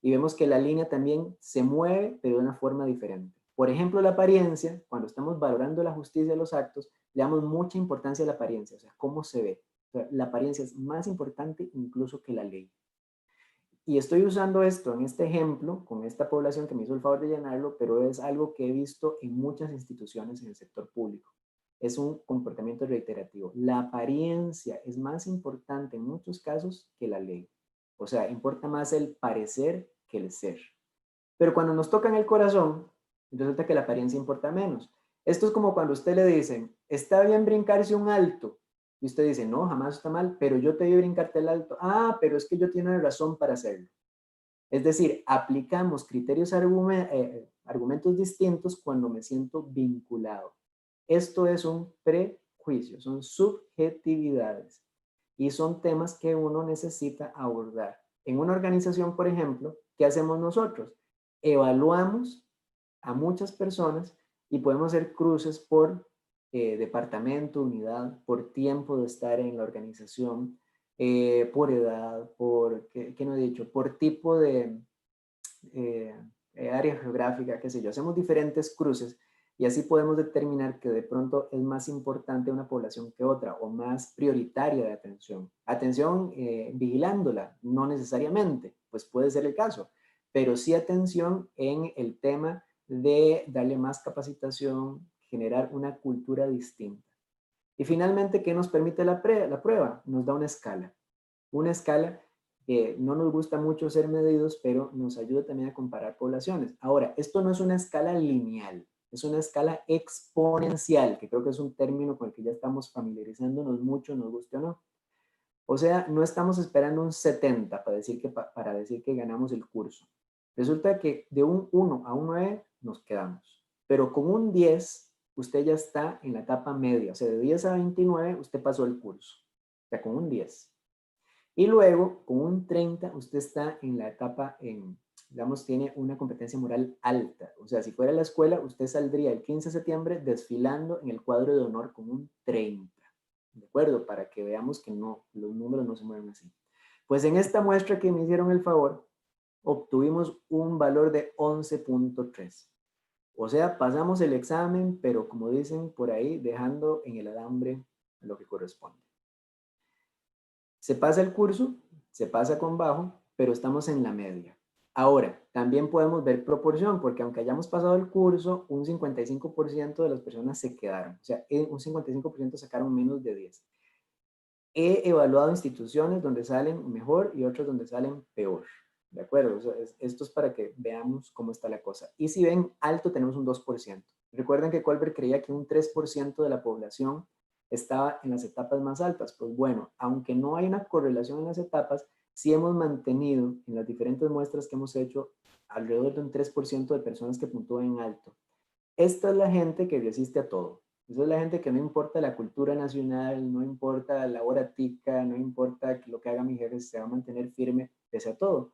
y vemos que la línea también se mueve, pero de una forma diferente. Por ejemplo, la apariencia, cuando estamos valorando la justicia de los actos, le damos mucha importancia a la apariencia, o sea, cómo se ve. O sea, la apariencia es más importante incluso que la ley. Y estoy usando esto en este ejemplo, con esta población que me hizo el favor de llenarlo, pero es algo que he visto en muchas instituciones en el sector público. Es un comportamiento reiterativo. La apariencia es más importante en muchos casos que la ley. O sea, importa más el parecer que el ser. Pero cuando nos toca en el corazón, resulta que la apariencia importa menos. Esto es como cuando a usted le dicen, está bien brincarse un alto. Y usted dice, no, jamás está mal, pero yo te vi brincarte el alto. Ah, pero es que yo tengo razón para hacerlo. Es decir, aplicamos criterios, argumentos distintos cuando me siento vinculado. Esto es un prejuicio, son subjetividades y son temas que uno necesita abordar. En una organización, por ejemplo, ¿qué hacemos nosotros? Evaluamos a muchas personas y podemos hacer cruces por departamento, unidad, por tiempo de estar en la organización, por edad, por, ¿qué no he dicho? Por tipo de eh, área geográfica, qué sé yo. Hacemos diferentes cruces y así podemos determinar que de pronto es más importante una población que otra o más prioritaria de atención. Atención vigilándola, no necesariamente, pues puede ser el caso, pero sí atención en el tema de darle más capacitación, generar una cultura distinta. Y finalmente, ¿qué nos permite la prueba? Nos da una escala. Una escala que no nos gusta mucho ser medidos, pero nos ayuda también a comparar poblaciones. Ahora, esto no es una escala lineal, es una escala exponencial, que creo que es un término con el que ya estamos familiarizándonos mucho, nos guste o no. O sea, no estamos esperando un 70 para decir que ganamos el curso. Resulta que de un 1 a un 9 nos quedamos. Pero con un 10, usted ya está en la etapa media. O sea, de 10 a 29, usted pasó el curso. O sea, con un 10. Y luego, con un 30, usted está en la etapa, digamos, tiene una competencia moral alta. O sea, si fuera la escuela, usted saldría el 15 de septiembre desfilando en el cuadro de honor con un 30. ¿De acuerdo? Para que veamos que no, los números no se mueven así. Pues en esta muestra que me hicieron el favor, obtuvimos un valor de 11.3. O sea, pasamos el examen, pero como dicen por ahí, dejando en el alambre lo que corresponde. Se pasa el curso, se pasa con bajo, pero estamos en la media. Ahora, también podemos ver proporción, porque aunque hayamos pasado el curso, un 55% de las personas se quedaron. O sea, un 55% sacaron menos de 10. He evaluado instituciones donde salen mejor y otras donde salen peor. ¿De acuerdo? O sea, esto es para que veamos cómo está la cosa. Y si ven alto, tenemos un 2%. Recuerden que Colbert creía que un 3% de la población estaba en las etapas más altas. Pues bueno, aunque no hay una correlación en las etapas, sí hemos mantenido en las diferentes muestras que hemos hecho alrededor de un 3% de personas que puntúan en alto. Esta es la gente que resiste a todo. Esa es la gente que no importa la cultura nacional, no importa la hora tica, no importa lo que haga mi jefe, se va a mantener firme pese a todo.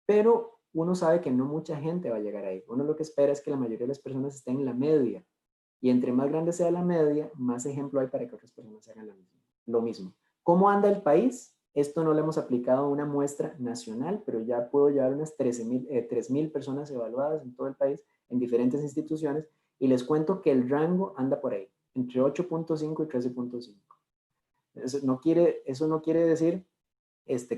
Pero uno sabe que no mucha gente va a llegar ahí. Uno lo que espera es que la mayoría de las personas estén en la media. Y entre más grande sea la media, más ejemplo hay para que otras personas hagan lo mismo. ¿Cómo anda el país? Esto no lo hemos aplicado a una muestra nacional, pero ya puedo llevar unas 3.000 personas evaluadas en todo el país, en diferentes instituciones, y les cuento que el rango anda por ahí, entre 8.5 y 13.5. Eso no quiere decir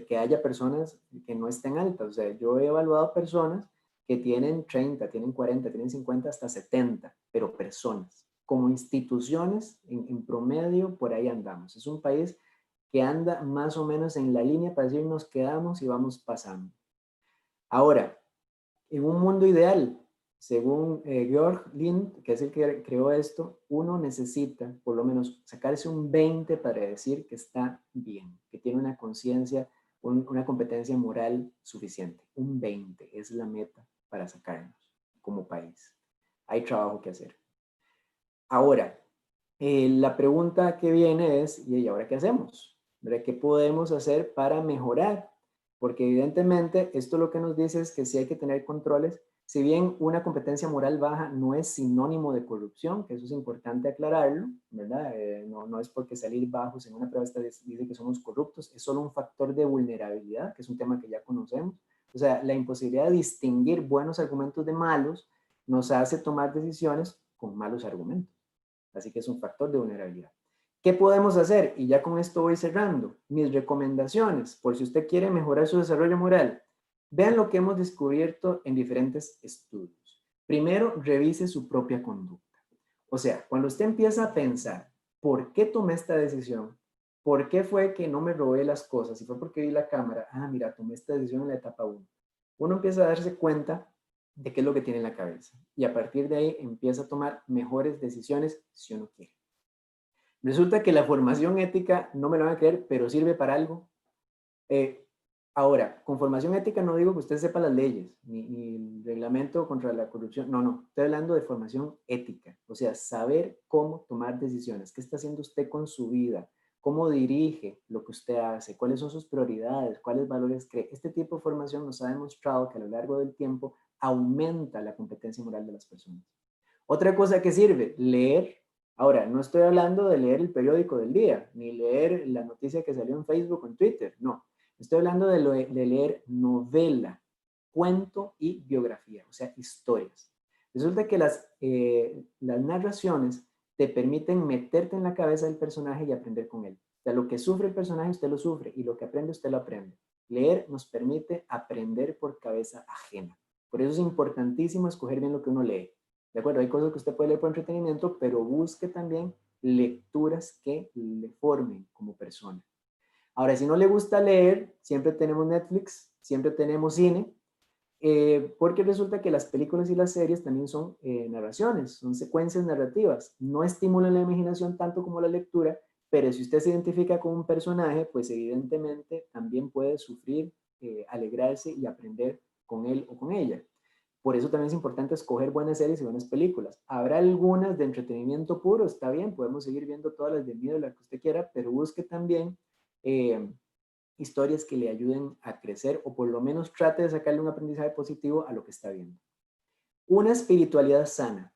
que haya personas que no estén altas. O sea, yo he evaluado personas que tienen 30, tienen 40, tienen 50, hasta 70, pero personas. Como instituciones, en promedio, por ahí andamos. Es un país que anda más o menos en la línea para decir nos quedamos y vamos pasando. Ahora, en un mundo ideal, según Georg Lind, que es el que creó esto, uno necesita por lo menos sacarse un 20 para decir que está bien, que tiene una conciencia, una competencia moral suficiente. Un 20 es la meta para sacarnos como país. Hay trabajo que hacer. Ahora, la pregunta que viene es, ¿y ahora qué hacemos? ¿Qué podemos hacer para mejorar? Porque evidentemente esto lo que nos dice es que sí hay que tener controles, Si bien una competencia moral baja no es sinónimo de corrupción, que eso es importante aclararlo, ¿verdad? No es porque salir bajos en una prueba dice que somos corruptos, es solo un factor de vulnerabilidad, que es un tema que ya conocemos. O sea, la imposibilidad de distinguir buenos argumentos de malos nos hace tomar decisiones con malos argumentos. Así que es un factor de vulnerabilidad. ¿Qué podemos hacer? Y ya con esto voy cerrando. Mis recomendaciones, por si usted quiere mejorar su desarrollo moral. Vean lo que hemos descubierto en diferentes estudios. Primero, revise su propia conducta. O sea, cuando usted empieza a pensar, ¿por qué tomé esta decisión? ¿Por qué fue que no me robé las cosas? Si fue porque vi la cámara, mira, tomé esta decisión en la etapa 1. Uno empieza a darse cuenta de qué es lo que tiene en la cabeza. Y a partir de ahí empieza a tomar mejores decisiones si uno quiere. Resulta que la formación ética, no me lo van a creer, pero sirve para algo. Ahora, con formación ética no digo que usted sepa las leyes, ni el reglamento contra la corrupción, no, estoy hablando de formación ética, o sea, saber cómo tomar decisiones, qué está haciendo usted con su vida, cómo dirige lo que usted hace, cuáles son sus prioridades, cuáles valores cree. Este tipo de formación nos ha demostrado que a lo largo del tiempo aumenta la competencia moral de las personas. Otra cosa que sirve, leer. Ahora, no estoy hablando de leer el periódico del día, ni leer la noticia que salió en Facebook o en Twitter, no. Estoy hablando de leer novela, cuento y biografía, o sea, historias. Resulta que las narraciones te permiten meterte en la cabeza del personaje y aprender con él. O sea, lo que sufre el personaje, usted lo sufre, y lo que aprende, usted lo aprende. Leer nos permite aprender por cabeza ajena. Por eso es importantísimo escoger bien lo que uno lee. ¿De acuerdo? Hay cosas que usted puede leer por entretenimiento, pero busque también lecturas que le formen como persona. Ahora, si no le gusta leer, siempre tenemos Netflix, siempre tenemos cine, porque resulta que las películas y las series también son narraciones, son secuencias narrativas. No estimulan la imaginación tanto como la lectura, pero si usted se identifica con un personaje, pues evidentemente también puede sufrir, alegrarse y aprender con él o con ella. Por eso también es importante escoger buenas series y buenas películas. Habrá algunas de entretenimiento puro, está bien, podemos seguir viendo todas las de miedo, las que usted quiera, pero busque también eh, historias que le ayuden a crecer o por lo menos trate de sacarle un aprendizaje positivo a lo que está viendo. Una espiritualidad sana.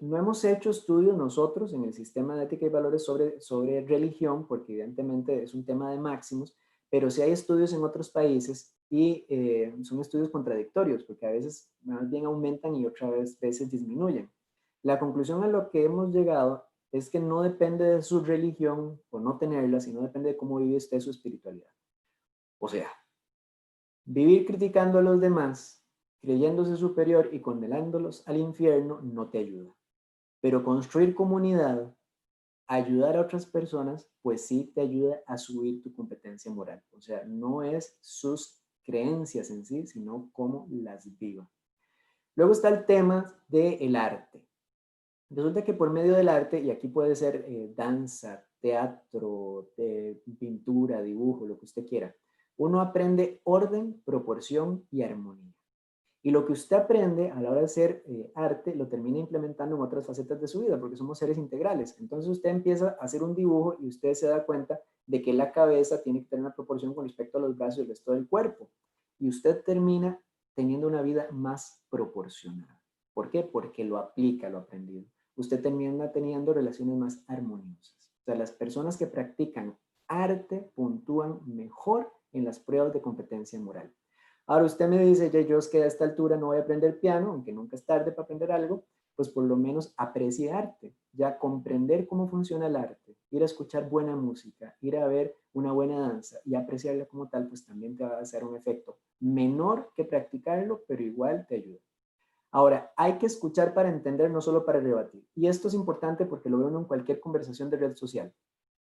No hemos hecho estudios nosotros en el sistema de ética y valores sobre religión, porque evidentemente es un tema de máximos, pero sí hay estudios en otros países y son estudios contradictorios, porque a veces más bien aumentan y otras veces disminuyen. La conclusión a lo que hemos llegado es que no depende de su religión o no tenerla, sino depende de cómo vive usted su espiritualidad. O sea, vivir criticando a los demás, creyéndose superior y condenándolos al infierno no te ayuda. Pero construir comunidad, ayudar a otras personas, pues sí te ayuda a subir tu competencia moral. O sea, no es sus creencias en sí, sino cómo las viva. Luego está el tema del arte. Resulta que por medio del arte, y aquí puede ser danza, teatro, pintura, dibujo, lo que usted quiera, uno aprende orden, proporción y armonía. Y lo que usted aprende a la hora de hacer arte lo termina implementando en otras facetas de su vida, porque somos seres integrales. Entonces usted empieza a hacer un dibujo y usted se da cuenta de que la cabeza tiene que tener una proporción con respecto a los brazos y el resto del cuerpo. Y usted termina teniendo una vida más proporcionada. ¿Por qué? Porque lo aplica, lo aprendido. Usted termina teniendo relaciones más armoniosas. O sea, las personas que practican arte puntúan mejor en las pruebas de competencia moral. Ahora usted me dice, yo es que a esta altura no voy a aprender piano, aunque nunca es tarde para aprender algo, pues por lo menos aprecie arte, ya comprender cómo funciona el arte, ir a escuchar buena música, ir a ver una buena danza y apreciarla como tal, pues también te va a hacer un efecto menor que practicarlo, pero igual te ayuda. Ahora, hay que escuchar para entender, no solo para rebatir. Y esto es importante porque lo veo en cualquier conversación de red social.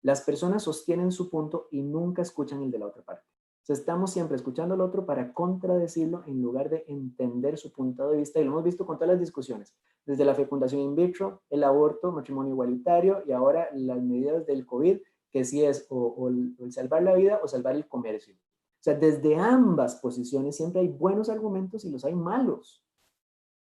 Las personas sostienen su punto y nunca escuchan el de la otra parte. O sea, estamos siempre escuchando al otro para contradecirlo en lugar de entender su punto de vista. Y lo hemos visto con todas las discusiones, desde la fecundación in vitro, el aborto, matrimonio igualitario y ahora las medidas del COVID, que sí es o el salvar la vida o salvar el comercio. O sea, desde ambas posiciones siempre hay buenos argumentos y los hay malos.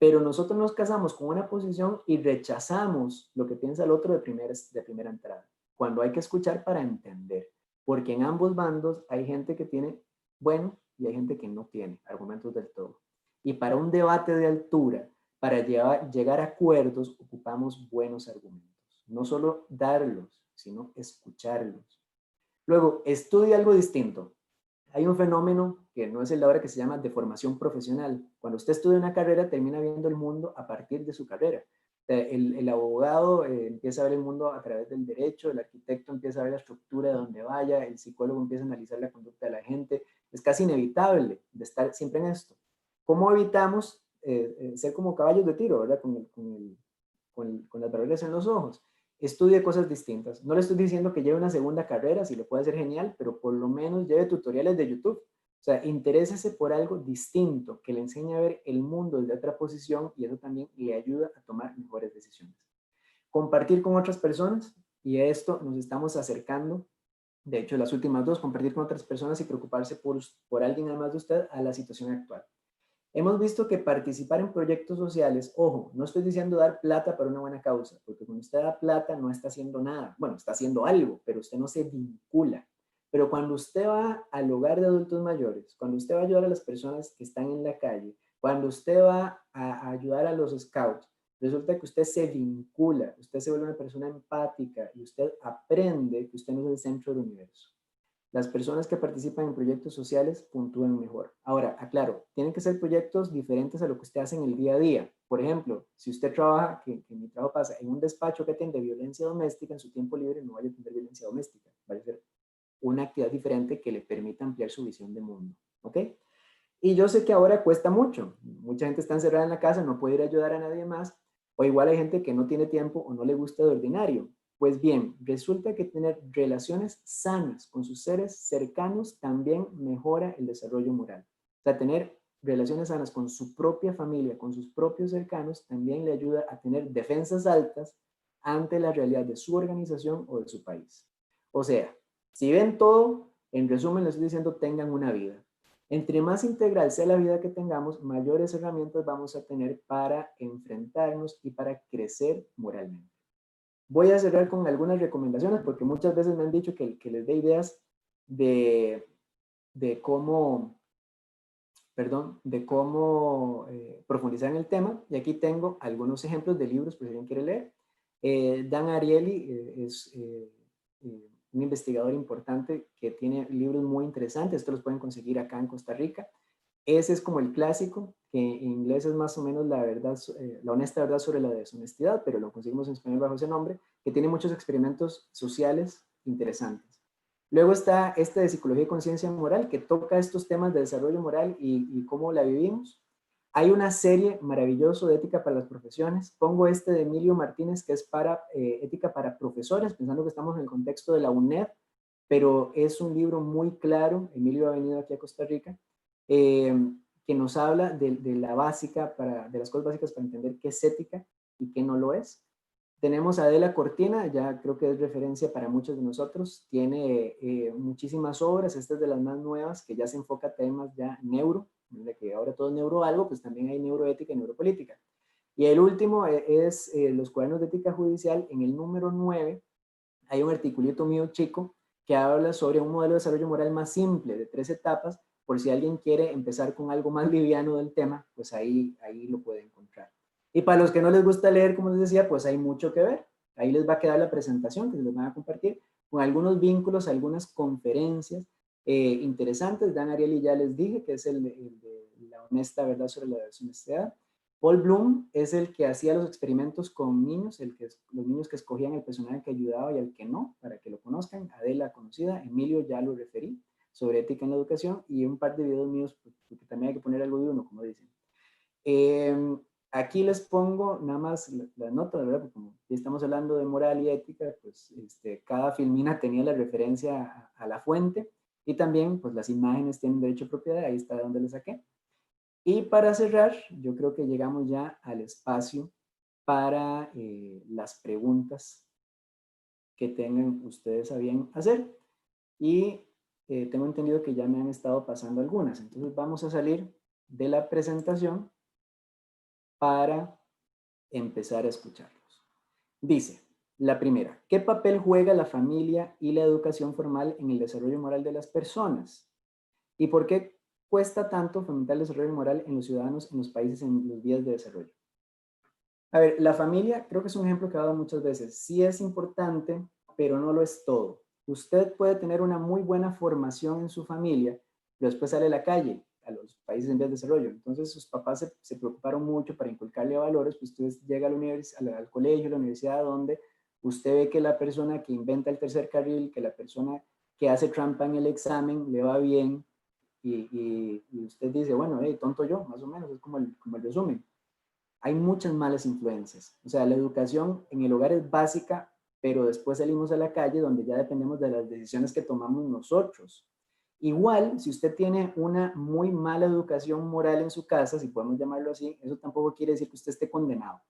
Pero nosotros nos casamos con una posición y rechazamos lo que piensa el otro de primera entrada, cuando hay que escuchar para entender, porque en ambos bandos hay gente que tiene buenos y hay gente que no tiene argumentos del todo. Y para un debate de altura, para llegar a acuerdos, ocupamos buenos argumentos. No solo darlos, sino escucharlos. Luego, estudia algo distinto. Hay un fenómeno que no es el de ahora, que se llama deformación profesional. Cuando usted estudia una carrera, termina viendo el mundo a partir de su carrera. El abogado empieza a ver el mundo a través del derecho, el arquitecto empieza a ver la estructura de donde vaya, el psicólogo empieza a analizar la conducta de la gente. Es casi inevitable de estar siempre en esto. ¿Cómo evitamos ser como caballos de tiro, ¿verdad? Con las barreras en los ojos? Estudie cosas distintas. No le estoy diciendo que lleve una segunda carrera, si lo puede hacer genial, pero por lo menos lleve tutoriales de YouTube. O sea, interésese por algo distinto que le enseñe a ver el mundo desde otra posición, y eso también le ayuda a tomar mejores decisiones. Compartir con otras personas, y a esto nos estamos acercando. De hecho, las últimas dos, compartir con otras personas y preocuparse por alguien además de usted a la situación actual. Hemos visto que participar en proyectos sociales, ojo, no estoy diciendo dar plata para una buena causa, porque cuando usted da plata no está haciendo nada. Bueno, está haciendo algo, pero usted no se vincula. Pero cuando usted va al hogar de adultos mayores, cuando usted va a ayudar a las personas que están en la calle, cuando usted va a ayudar a los scouts, resulta que usted se vincula, usted se vuelve una persona empática y usted aprende que usted no es el centro del universo. Las personas que participan en proyectos sociales puntúan mejor. Ahora, aclaro, tienen que ser proyectos diferentes a lo que usted hace en el día a día. Por ejemplo, si usted trabaja, que mi trabajo pasa en un despacho que atiende violencia doméstica, en su tiempo libre no vaya a atender violencia doméstica. Va a ser una actividad diferente que le permita ampliar su visión de mundo. ¿Ok? Y yo sé que ahora cuesta mucho. Mucha gente está encerrada en la casa, no puede ir a ayudar a nadie más. O igual hay gente que no tiene tiempo o no le gusta de ordinario. Pues bien, resulta que tener relaciones sanas con sus seres cercanos también mejora el desarrollo moral. O sea, tener relaciones sanas con su propia familia, con sus propios cercanos, también le ayuda a tener defensas altas ante la realidad de su organización o de su país. O sea, si ven todo, en resumen les estoy diciendo, tengan una vida. Entre más integral sea la vida que tengamos, mayores herramientas vamos a tener para enfrentarnos y para crecer moralmente. Voy a cerrar con algunas recomendaciones, porque muchas veces me han dicho que les dé ideas de, de cómo, profundizar en el tema. Y aquí tengo algunos ejemplos de libros, por si alguien quiere leer. Dan Ariely es un investigador importante que tiene libros muy interesantes. Estos los pueden conseguir acá en Costa Rica. Ese es como el clásico, que en inglés es más o menos la verdad, la honesta verdad sobre la deshonestidad, pero lo conseguimos en español bajo ese nombre, que tiene muchos experimentos sociales interesantes. Luego está este de psicología y conciencia moral, que toca estos temas de desarrollo moral y cómo la vivimos. Hay una serie maravillosa de ética para las profesiones. Pongo este de Emilio Martínez, que es para ética para profesores, pensando que estamos en el contexto de la UNED, pero es un libro muy claro. Emilio ha venido aquí a Costa Rica, que nos habla de la básica, de las cosas básicas para entender qué es ética y qué no lo es. Tenemos a Adela Cortina, ya creo que es referencia para muchos de nosotros. Tiene muchísimas obras, esta es de las más nuevas, que ya se enfoca a temas ya neuro, de que ahora todo es neuro algo, pues también hay neuroética y neuropolítica. Y el último es los cuadernos de ética judicial. En el número 9 hay un articulito mío chico que habla sobre un modelo de desarrollo moral más simple, de 3 etapas, por si alguien quiere empezar con algo más liviano del tema, pues ahí lo puede encontrar. Y para los que no les gusta leer, como les decía, pues hay mucho que ver. Ahí les va a quedar la presentación que les van a compartir con algunos vínculos, algunas conferencias interesantes. Dan Ariely ya les dije que es el de la honesta verdad sobre la deshonestidad. Paul Bloom es el que hacía los experimentos con niños, los niños que escogían el personaje que ayudaba y el que no, para que lo conozcan. Adela conocida, Emilio ya lo referí, sobre ética en la educación, y un par de videos míos, porque también hay que poner algo de uno, como dicen. Aquí les pongo nada más la nota, ¿verdad? Porque como estamos hablando de moral y ética, pues cada filmina tenía la referencia a la fuente, y también pues las imágenes tienen derecho a propiedad, ahí está de donde le saqué. Y para cerrar, yo creo que llegamos ya al espacio para las preguntas que tengan ustedes a bien hacer. Y tengo entendido que ya me han estado pasando algunas. Entonces vamos a salir de la presentación para empezar a escucharlos. Dice, la primera, ¿qué papel juega la familia y la educación formal en el desarrollo moral de las personas? ¿Y por qué cuesta tanto fomentar el desarrollo moral en los ciudadanos en los países en los vías de desarrollo? A ver, la familia creo que es un ejemplo que he dado muchas veces. Sí es importante, pero no lo es todo. Usted puede tener una muy buena formación en su familia, pero después sale a la calle, a los países en vías de desarrollo. Entonces sus papás se preocuparon mucho para inculcarle valores, pues usted llega a al colegio, a la universidad, donde usted ve que la persona que inventa el tercer carril, que la persona que hace trampa en el examen le va bien, y usted dice, bueno, hey, tonto yo, más o menos, es como el resumen. Hay muchas malas influencias. O sea, la educación en el hogar es básica, pero después salimos a la calle donde ya dependemos de las decisiones que tomamos nosotros. Igual, si usted tiene una muy mala educación moral en su casa, si podemos llamarlo así, eso tampoco quiere decir que usted esté condenado.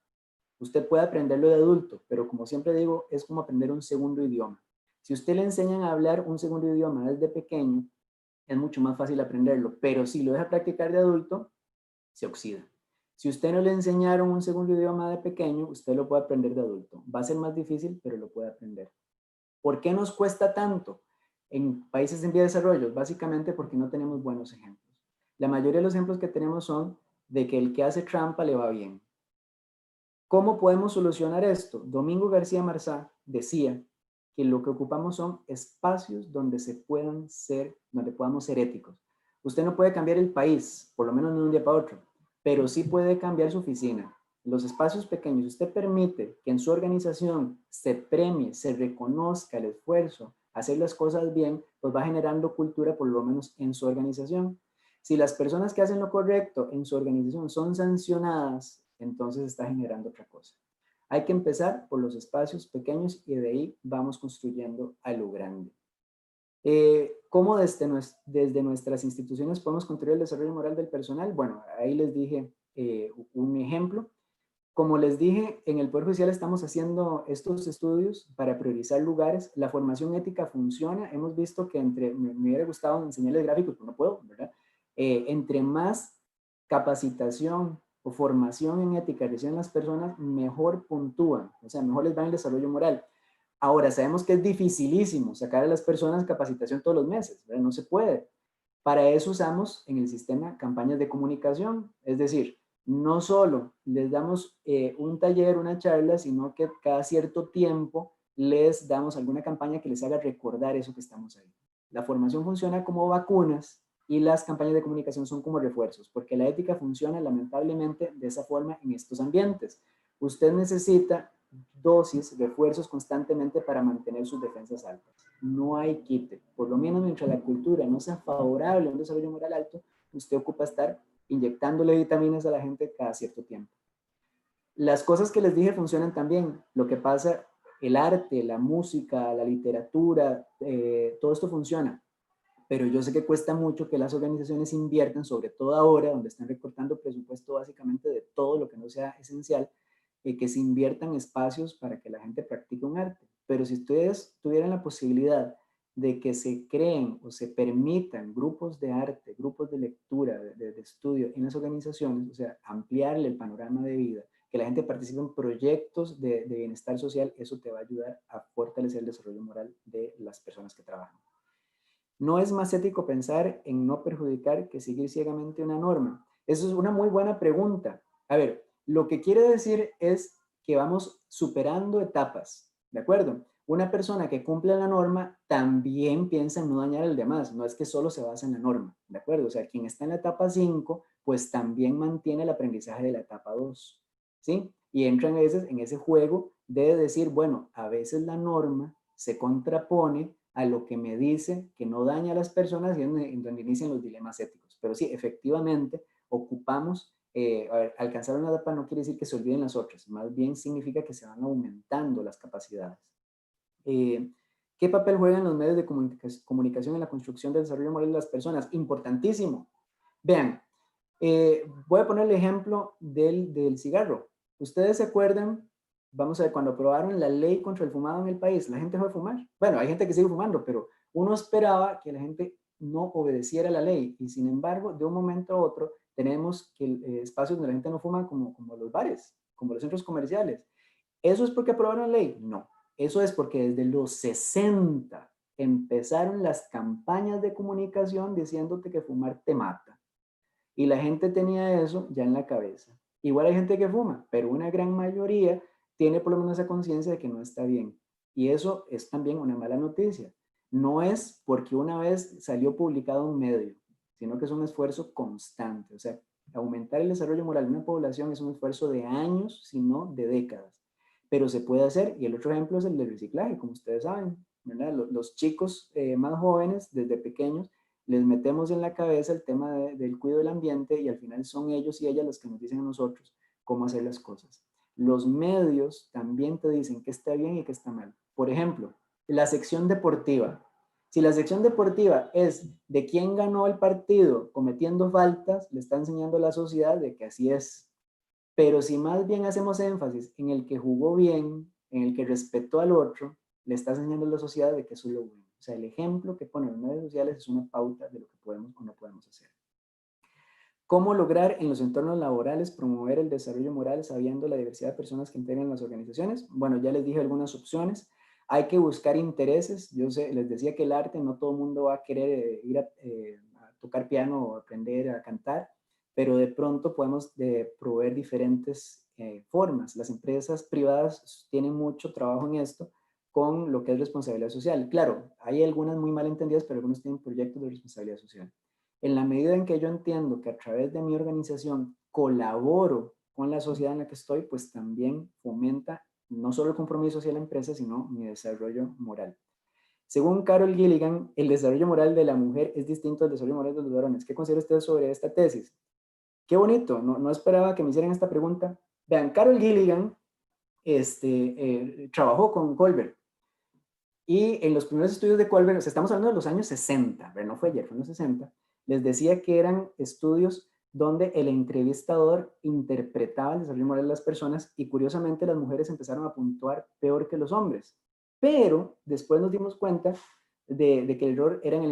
Usted puede aprenderlo de adulto, pero como siempre digo, es como aprender un segundo idioma. Si usted le enseñan a hablar un segundo idioma desde pequeño, es mucho más fácil aprenderlo, pero si lo deja practicar de adulto, se oxida. Si usted no le enseñaron un segundo idioma de pequeño, usted lo puede aprender de adulto. Va a ser más difícil, pero lo puede aprender. ¿Por qué nos cuesta tanto en países en vía de desarrollo? Básicamente porque no tenemos buenos ejemplos. La mayoría de los ejemplos que tenemos son de que el que hace trampa le va bien. ¿Cómo podemos solucionar esto? Domingo García Marzá decía que lo que ocupamos son espacios donde donde podamos ser éticos. Usted no puede cambiar el país, por lo menos no de un día para otro, pero sí puede cambiar su oficina. Los espacios pequeños, usted permite que en su organización se premie, se reconozca el esfuerzo, hacer las cosas bien, pues va generando cultura por lo menos en su organización. Si las personas que hacen lo correcto en su organización son sancionadas, entonces está generando otra cosa. Hay que empezar por los espacios pequeños y de ahí vamos construyendo a lo grande. ¿Cómo desde nuestras instituciones podemos contribuir al desarrollo moral del personal? Bueno, ahí les dije un ejemplo. Como les dije, en el Poder Judicial estamos haciendo estos estudios para priorizar lugares. La formación ética funciona. Hemos visto que me hubiera gustado enseñarles gráficos, pero no puedo, ¿verdad? Entre más capacitación o formación en ética reciben las personas, mejor puntúan, o sea, mejor les va el desarrollo moral. Ahora, sabemos que es dificilísimo sacar a las personas capacitación todos los meses, ¿verdad? No se puede. Para eso usamos en el sistema campañas de comunicación, es decir, no solo les damos un taller, una charla, sino que cada cierto tiempo les damos alguna campaña que les haga recordar eso que estamos ahí. La formación funciona como vacunas y las campañas de comunicación son como refuerzos, porque la ética funciona lamentablemente de esa forma en estos ambientes. Usted necesita dosis, refuerzos constantemente para mantener sus defensas altas. No hay quite. Por lo menos mientras la cultura no sea favorable a un desarrollo moral alto, usted ocupa estar inyectándole vitaminas a la gente cada cierto tiempo. Las cosas que les dije funcionan también. Lo que pasa, el arte, la música, la literatura, todo esto funciona. Pero yo sé que cuesta mucho que las organizaciones inviertan, sobre todo ahora, donde están recortando presupuesto básicamente de todo lo que no sea esencial, que se inviertan espacios para que la gente practique un arte. Pero si ustedes tuvieran la posibilidad de que se creen o se permitan grupos de arte, grupos de lectura, de estudio en las organizaciones, o sea, ampliarle el panorama de vida, que la gente participe en proyectos de bienestar social, eso te va a ayudar a fortalecer el desarrollo moral de las personas que trabajan. No es más ético pensar en no perjudicar que seguir ciegamente una norma. Eso es una muy buena pregunta. A ver, lo que quiere decir es que vamos superando etapas, ¿de acuerdo? Una persona que cumple la norma también piensa en no dañar al demás, no es que solo se basa en la norma, ¿de acuerdo? O sea, quien está en la etapa 5, pues también mantiene el aprendizaje de la etapa 2, ¿sí? Y entran a veces en ese juego de decir, bueno, a veces la norma se contrapone a lo que me dice que no daña a las personas y en donde inician los dilemas éticos. Pero sí, efectivamente, ocupamos, a ver, alcanzar una etapa no quiere decir que se olviden las otras, más bien significa que se van aumentando las capacidades. ¿Qué papel juegan los medios de comunicación en la construcción del desarrollo moral de las personas? Importantísimo. Vean, voy a poner el ejemplo del cigarro. ¿Ustedes se acuerdan? Vamos a ver, cuando aprobaron la ley contra el fumado en el país, la gente dejó de fumar. Bueno, hay gente que sigue fumando, pero uno esperaba que la gente no obedeciera la ley y sin embargo, de un momento a otro, tenemos que espacios donde la gente no fuma como los bares, como los centros comerciales. ¿Eso es porque aprobaron la ley? No. Eso es porque desde los 60 empezaron las campañas de comunicación diciéndote que fumar te mata. Y la gente tenía eso ya en la cabeza. Igual hay gente que fuma, pero una gran mayoría tiene por lo menos esa conciencia de que no está bien. Y eso es también una mala noticia. No es porque una vez salió publicado un medio, sino que es un esfuerzo constante. O sea, aumentar el desarrollo moral de una población es un esfuerzo de años, si no de décadas. Pero se puede hacer, y el otro ejemplo es el del reciclaje, como ustedes saben, ¿verdad? Los chicos más jóvenes, desde pequeños, les metemos en la cabeza el tema del cuidado del ambiente y al final son ellos y ellas los que nos dicen a nosotros cómo hacer las cosas. Los medios también te dicen qué está bien y qué está mal. Por ejemplo, la sección deportiva. Si la sección deportiva es de quién ganó el partido cometiendo faltas, le está enseñando a la sociedad de que así es. Pero si más bien hacemos énfasis en el que jugó bien, en el que respetó al otro, le está enseñando a la sociedad de que eso es lo bueno. O sea, el ejemplo que ponen los medios sociales es una pauta de lo que podemos o no podemos hacer. ¿Cómo lograr en los entornos laborales promover el desarrollo moral sabiendo la diversidad de personas que integran las organizaciones? Bueno, ya les dije algunas opciones. Hay que buscar intereses. Yo sé, les decía que el arte, no todo el mundo va a querer ir a tocar piano o aprender a cantar, pero de pronto podemos proveer diferentes formas. Las empresas privadas tienen mucho trabajo en esto con lo que es responsabilidad social. Claro, hay algunas muy mal entendidas, pero algunos tienen proyectos de responsabilidad social. En la medida en que yo entiendo que a través de mi organización colaboro con la sociedad en la que estoy, pues también fomenta no solo el compromiso hacia la empresa, sino mi desarrollo moral. Según Carol Gilligan, el desarrollo moral de la mujer es distinto al desarrollo moral de los varones. ¿Qué considera usted sobre esta tesis? Qué bonito, no esperaba que me hicieran esta pregunta. Vean, Carol Gilligan trabajó con Colbert y en los primeros estudios de Colbert, o sea, estamos hablando de los años 60, pero no fue ayer, fue en los 60, les decía que eran estudios donde el entrevistador interpretaba el desarrollo moral de las personas y curiosamente las mujeres empezaron a puntuar peor que los hombres. Pero después nos dimos cuenta de que el error era en el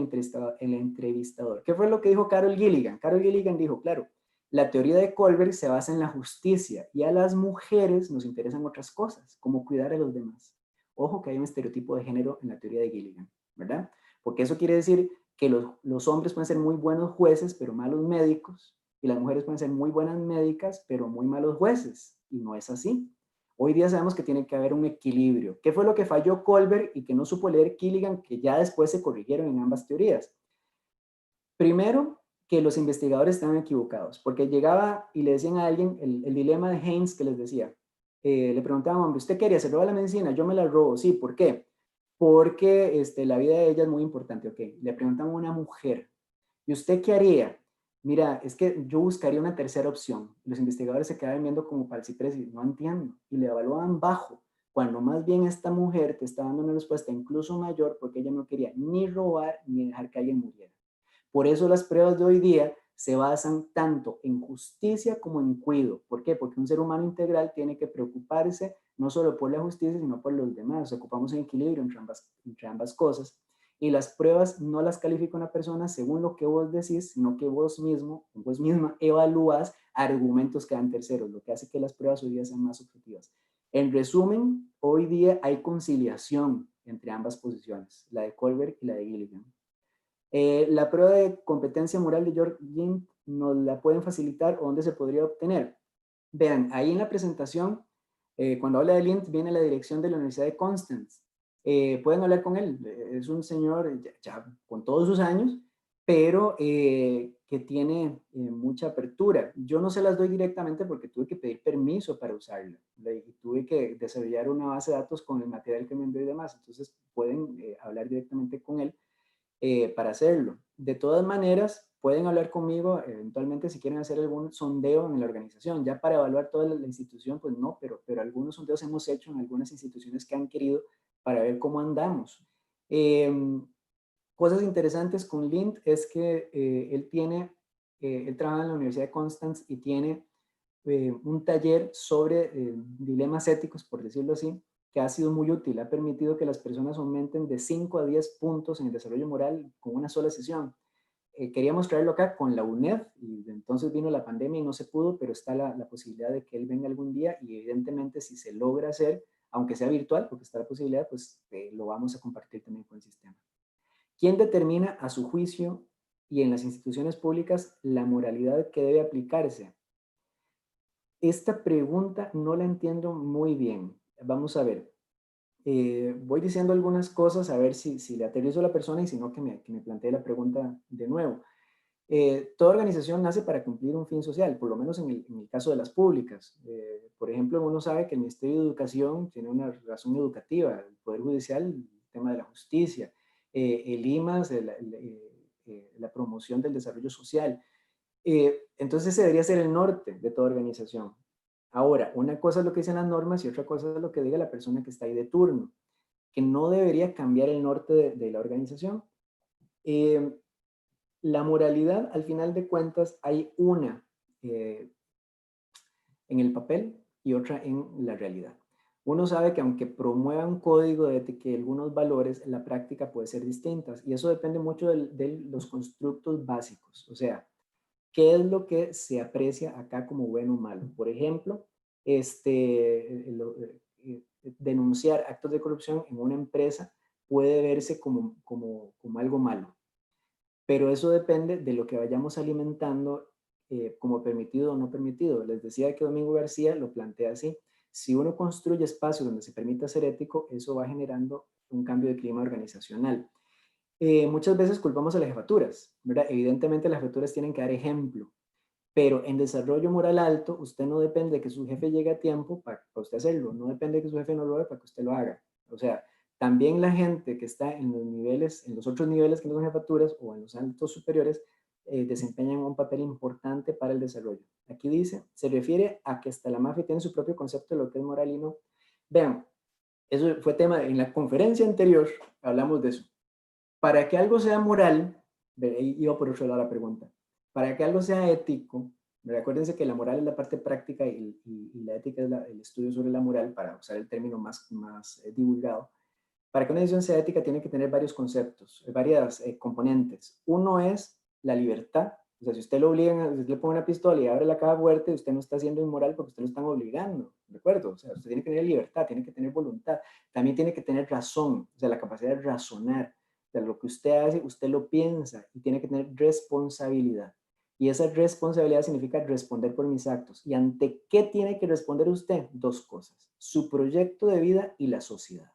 entrevistador. ¿Qué fue lo que dijo Carol Gilligan? Carol Gilligan dijo, claro, la teoría de Colbert se basa en la justicia y a las mujeres nos interesan otras cosas, como cuidar a los demás. Ojo que hay un estereotipo de género en la teoría de Gilligan, ¿verdad? Porque eso quiere decir que los hombres pueden ser muy buenos jueces, pero malos médicos, y las mujeres pueden ser muy buenas médicas, pero muy malos jueces, y no es así. Hoy día sabemos que tiene que haber un equilibrio. ¿Qué fue lo que falló Colbert y que no supo leer Gilligan, que ya después se corrigieron en ambas teorías? Primero, que los investigadores estaban equivocados, porque llegaba y le decían a alguien el dilema de Haynes que les decía. Le preguntaban, hombre, ¿usted quería? ¿Se roba la medicina? Yo me la robo. Sí, ¿por qué? Porque la vida de ella es muy importante. Ok, le preguntaban a una mujer, ¿y usted qué haría? Mira, es que yo buscaría una tercera opción. Los investigadores se quedaban viendo como para el ciprés y no entiendo. Y le evaluaban bajo, cuando más bien esta mujer te está dando una respuesta incluso mayor porque ella no quería ni robar ni dejar que alguien muriera. Por eso las pruebas de hoy día se basan tanto en justicia como en cuidado. ¿Por qué? Porque un ser humano integral tiene que preocuparse no solo por la justicia, sino por los demás. Ocupamos un equilibrio entre ambas cosas. Y las pruebas no las califica una persona según lo que vos decís, sino que vos mismo, vos misma evalúas argumentos que dan terceros, lo que hace que las pruebas hoy día sean más objetivas. En resumen, hoy día hay conciliación entre ambas posiciones, la de Colbert y la de Gilligan. La prueba de competencia moral de George Gint nos la pueden facilitar o dónde se podría obtener. Vean, ahí en la presentación, cuando habla de Lint, viene la dirección de la Universidad de Constance. Pueden hablar con él. Es un señor ya con todos sus años, pero que tiene mucha apertura. Yo no se las doy directamente porque tuve que pedir permiso para usarla. Y tuve que desarrollar una base de datos con el material que me envió y demás. Entonces pueden hablar directamente con él para hacerlo. De todas maneras, pueden hablar conmigo eventualmente si quieren hacer algún sondeo en la organización. Ya para evaluar toda la institución, pues no, pero algunos sondeos hemos hecho en algunas instituciones que han querido para ver cómo andamos. Eh, Cosas interesantes con Lind es que él trabaja en la Universidad de Constance y tiene un taller sobre dilemas éticos, por decirlo así, que ha sido muy útil. Ha permitido que las personas aumenten de 5 a 10 puntos en el desarrollo moral con una sola sesión. Queríamos traerlo acá con la UNED y entonces vino la pandemia y no se pudo, pero está la posibilidad de que él venga algún día y evidentemente si se logra hacer, aunque sea virtual, porque está la posibilidad, pues lo vamos a compartir también con el sistema. ¿Quién determina a su juicio y en las instituciones públicas la moralidad que debe aplicarse. Esta pregunta no la entiendo muy bien. Vamos a ver. Voy diciendo algunas cosas a ver si le aterrizo a la persona y si no, que me plantee la pregunta de nuevo. Toda organización nace para cumplir un fin social, por lo menos en el caso de las públicas. Por ejemplo, uno sabe que el Ministerio de Educación tiene una razón educativa, el Poder Judicial, el tema de la justicia, el IMAS, la promoción del desarrollo social. Entonces ese debería ser el norte de toda organización. Ahora, una cosa es lo que dicen las normas y otra cosa es lo que diga la persona que está ahí de turno, que no debería cambiar el norte de la organización. La moralidad, al final de cuentas, hay una eh, en el papel y otra en la realidad. Uno sabe que aunque promueva un código de ética y algunos valores, la práctica puede ser distinta. Y eso depende mucho de los constructos básicos. O sea, ¿qué es lo que se aprecia acá como bueno o malo? Por ejemplo, denunciar actos de corrupción en una empresa puede verse como algo malo, pero eso depende de lo que vayamos alimentando como permitido o no permitido. Les decía que Domingo García lo plantea así. Si uno construye espacios donde se permita ser ético, eso va generando un cambio de clima organizacional. Muchas veces culpamos a las jefaturas, ¿verdad? Evidentemente las jefaturas tienen que dar ejemplo, pero en desarrollo moral alto, usted no depende de que su jefe llegue a tiempo para usted hacerlo, no depende de que su jefe no lo haga para que usted lo haga. O sea, también la gente que está en los niveles, en los otros niveles que no son jefaturas o en los altos superiores, desempeñan un papel importante para el desarrollo. Aquí dice, se refiere a que hasta la mafia tiene su propio concepto de lo que es moral y no. Vean, eso fue tema, en la conferencia anterior hablamos de eso. Para que algo sea moral, iba por otro lado la pregunta, para que algo sea ético, acuérdense que la moral es la parte práctica y la ética es el estudio sobre la moral, para usar el término más divulgado. Para que una decisión sea ética tiene que tener varios conceptos, varias componentes. Uno es la libertad. O sea, si usted lo obligan, si usted le pone una pistola y abre la caja fuerte, usted no está siendo inmoral porque usted lo están obligando, ¿de acuerdo? O sea, usted tiene que tener libertad, tiene que tener voluntad, también tiene que tener razón, o sea, la capacidad de razonar. De lo que usted hace, usted lo piensa y tiene que tener responsabilidad. Y esa responsabilidad significa responder por mis actos. ¿Y ante qué tiene que responder usted? Dos cosas, su proyecto de vida y la sociedad.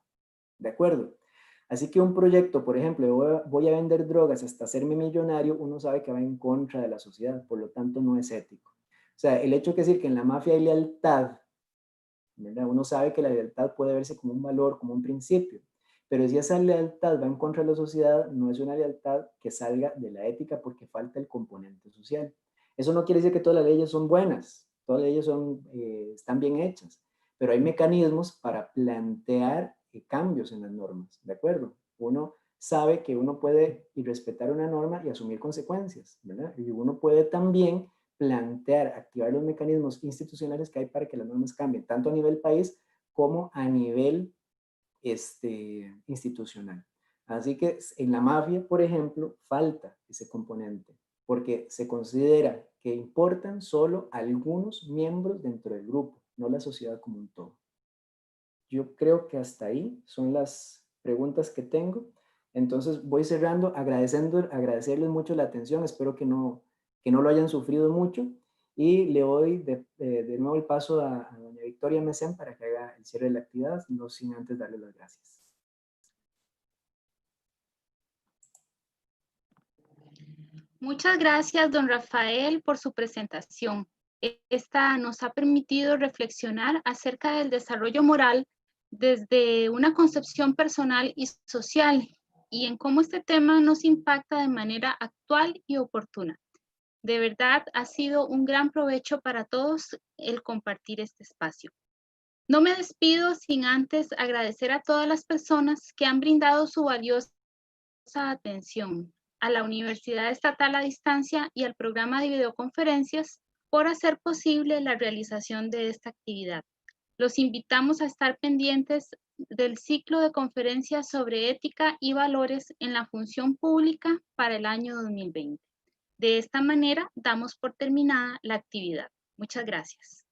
¿De acuerdo? Así que un proyecto, por ejemplo, voy a vender drogas hasta hacerme millonario, uno sabe que va en contra de la sociedad, por lo tanto no es ético. O sea, el hecho de decir que en la mafia hay lealtad, ¿verdad? Uno sabe que la lealtad puede verse como un valor, como un principio, pero si esa lealtad va en contra de la sociedad, no es una lealtad que salga de la ética porque falta el componente social. Eso no quiere decir que todas las leyes son buenas, todas las leyes están bien hechas, pero hay mecanismos para plantear cambios en las normas, ¿de acuerdo? Uno sabe que uno puede irrespetar una norma y asumir consecuencias, ¿verdad? Y uno puede también plantear, activar los mecanismos institucionales que hay para que las normas cambien, tanto a nivel país como a nivel institucional. Así que en la mafia, por ejemplo, falta ese componente, porque se considera que importan solo algunos miembros dentro del grupo, no la sociedad como un todo. Yo creo que hasta ahí son las preguntas que tengo. Entonces voy cerrando, agradecerles mucho la atención, espero que no lo hayan sufrido mucho y le doy de nuevo el paso a doña Victoria Mesén para que haga el cierre de la actividad, no sin antes darle las gracias. Muchas gracias, don Rafael, por su presentación. Esta nos ha permitido reflexionar acerca del desarrollo moral desde una concepción personal y social y en cómo este tema nos impacta de manera actual y oportuna. De verdad, ha sido un gran provecho para todos el compartir este espacio. No me despido sin antes agradecer a todas las personas que han brindado su valiosa atención, a la Universidad Estatal a Distancia y al programa de videoconferencias por hacer posible la realización de esta actividad. Los invitamos a estar pendientes del ciclo de conferencias sobre ética y valores en la función pública para el año 2020. De esta manera, damos por terminada la actividad. Muchas gracias.